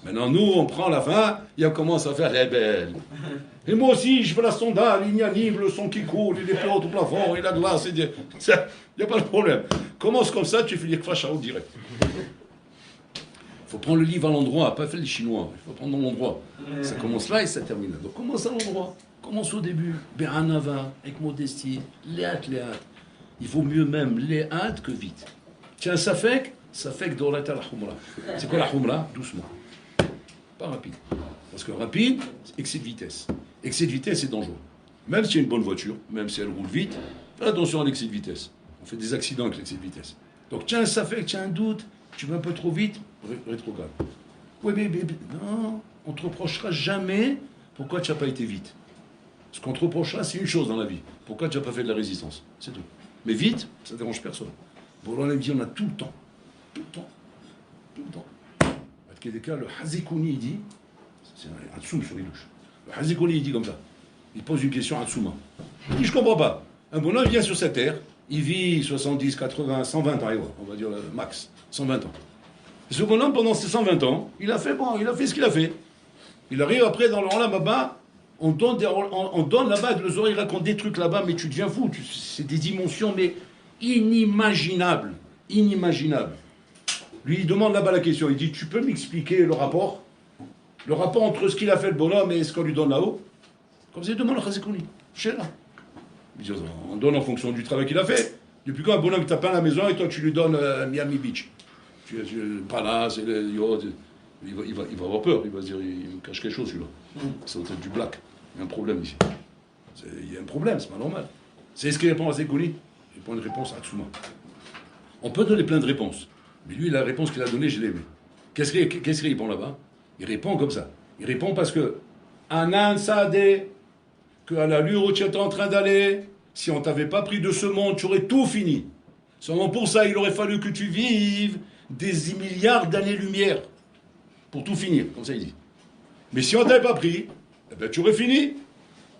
Maintenant, nous, on prend la fin et on commence à faire les belles. Et moi aussi, je veux la sondale, il y a le son qui coule, il est plus haut au plafond, et la glace, il n'y a pas de problème. Commence comme ça, tu fais les Kfachao direct. Il faut prendre le livre à l'endroit, pas faire les Chinois. Il faut prendre l'endroit. Ça commence là et ça termine là. Donc commence à l'endroit. Commence au début. Be'anava, avec modestie, léat. Il vaut mieux même léat que vite. Tiens, ça fait que dorat al-humra. C'est quoi la humra? Doucement. Pas rapide. Parce que rapide, c'est excès de vitesse. Excès de vitesse, c'est dangereux. Même si c'est une bonne voiture, même si elle roule vite, fais attention à l'excès de vitesse. On fait des accidents avec l'excès de vitesse. Donc tiens, ça fait que tu as un doute, tu vas un peu trop vite, rétrograde. Oui, mais non, on ne te reprochera jamais pourquoi tu n'as pas été vite. Ce qu'on te reprochera, c'est une chose dans la vie. Pourquoi tu n'as pas fait de la résistance. C'est tout. Mais vite, ça ne dérange personne. Pour l'on dit, on a tout le temps. Tout le temps. Tout le temps. Le Hazikouni, il dit, c'est un Hatsoum sur les douches. Le Hazikouni, il dit comme ça. Il pose une question à Hatsouma. Il dit, je ne comprends pas. Un bonhomme vient sur cette terre, il vit 70, 80, 120 ans, on va dire le max, 120 ans. Et ce bonhomme, pendant ces 120 ans, il a fait ce qu'il a fait. Il arrive après dans le Olam là-bas, on donne là-bas, le Zohar, il raconte des trucs là-bas, mais tu deviens fou. C'est des dimensions, mais inimaginables. Inimaginables. Lui, il demande là-bas la question. Il dit, tu peux m'expliquer le rapport? Le rapport entre ce qu'il a fait le bonhomme et ce qu'on lui donne là-haut? Comme ça, il demande le Khazikouni. Chez là. On donne en fonction du travail qu'il a fait. Depuis quand un bonhomme t'a peint la maison et toi, tu lui donnes Miami Beach? Le palace, le yacht, il va avoir peur. Il va se dire, il me cache quelque chose, celui-là. Ça doit être du black. Il y a un problème ici. Il y a un problème, c'est pas normal. C'est ce qu'il répond à Khazikouni. Il répond une réponse à Tsouma. On peut donner plein de réponses. Mais lui, la réponse qu'il a donnée, je l'ai vue. Qu'est-ce qu'il répond là-bas? Il répond comme ça. Il répond parce que Anan Saadé, qu'à l'allure où tu es en train d'aller, si on ne t'avait pas pris de ce monde, tu aurais tout fini. Seulement pour ça, il aurait fallu que tu vives des milliards d'années-lumière pour tout finir, comme ça il dit. Mais si on ne t'avait pas pris, eh ben, tu aurais fini.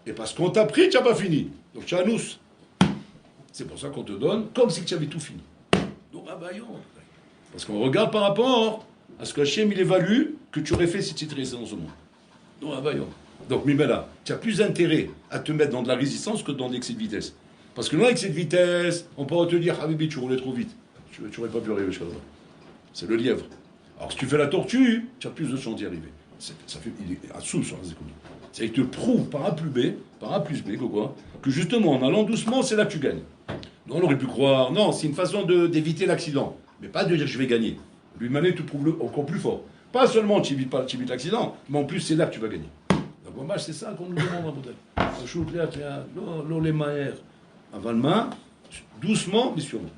Et parce qu'on t'a pris, tu n'as pas fini. Donc tu as nous. C'est pour ça qu'on te donne comme si tu avais tout fini. Donc, parce qu'on regarde par rapport à ce que Hachem il évalue que tu aurais fait si tu étais resté dans ce monde. Donc, Mimela, tu as plus intérêt à te mettre dans de la résistance que dans l'excès de vitesse. Parce que dans l'excès de vitesse, on peut te dire, Habibi, tu roulais trop vite. Tu n'aurais pas pu arriver jusqu'à là. C'est le lièvre. Alors, si tu fais la tortue, tu as plus de chance d'y arriver. Il est à sous sur la zéconie. C'est qu'il te prouve par A plus B, que justement, en allant doucement, c'est là que tu gagnes. Non, on aurait pu croire. Non, c'est une façon d'éviter l'accident. Mais pas de dire que je vais gagner. Lui, Mané te prouve encore plus fort. Pas seulement tu évites l'accident, mais en plus, c'est là que tu vas gagner. Donc, c'est ça qu'on nous demande, l'eau les maher. Avant le main, doucement, mais sûrement.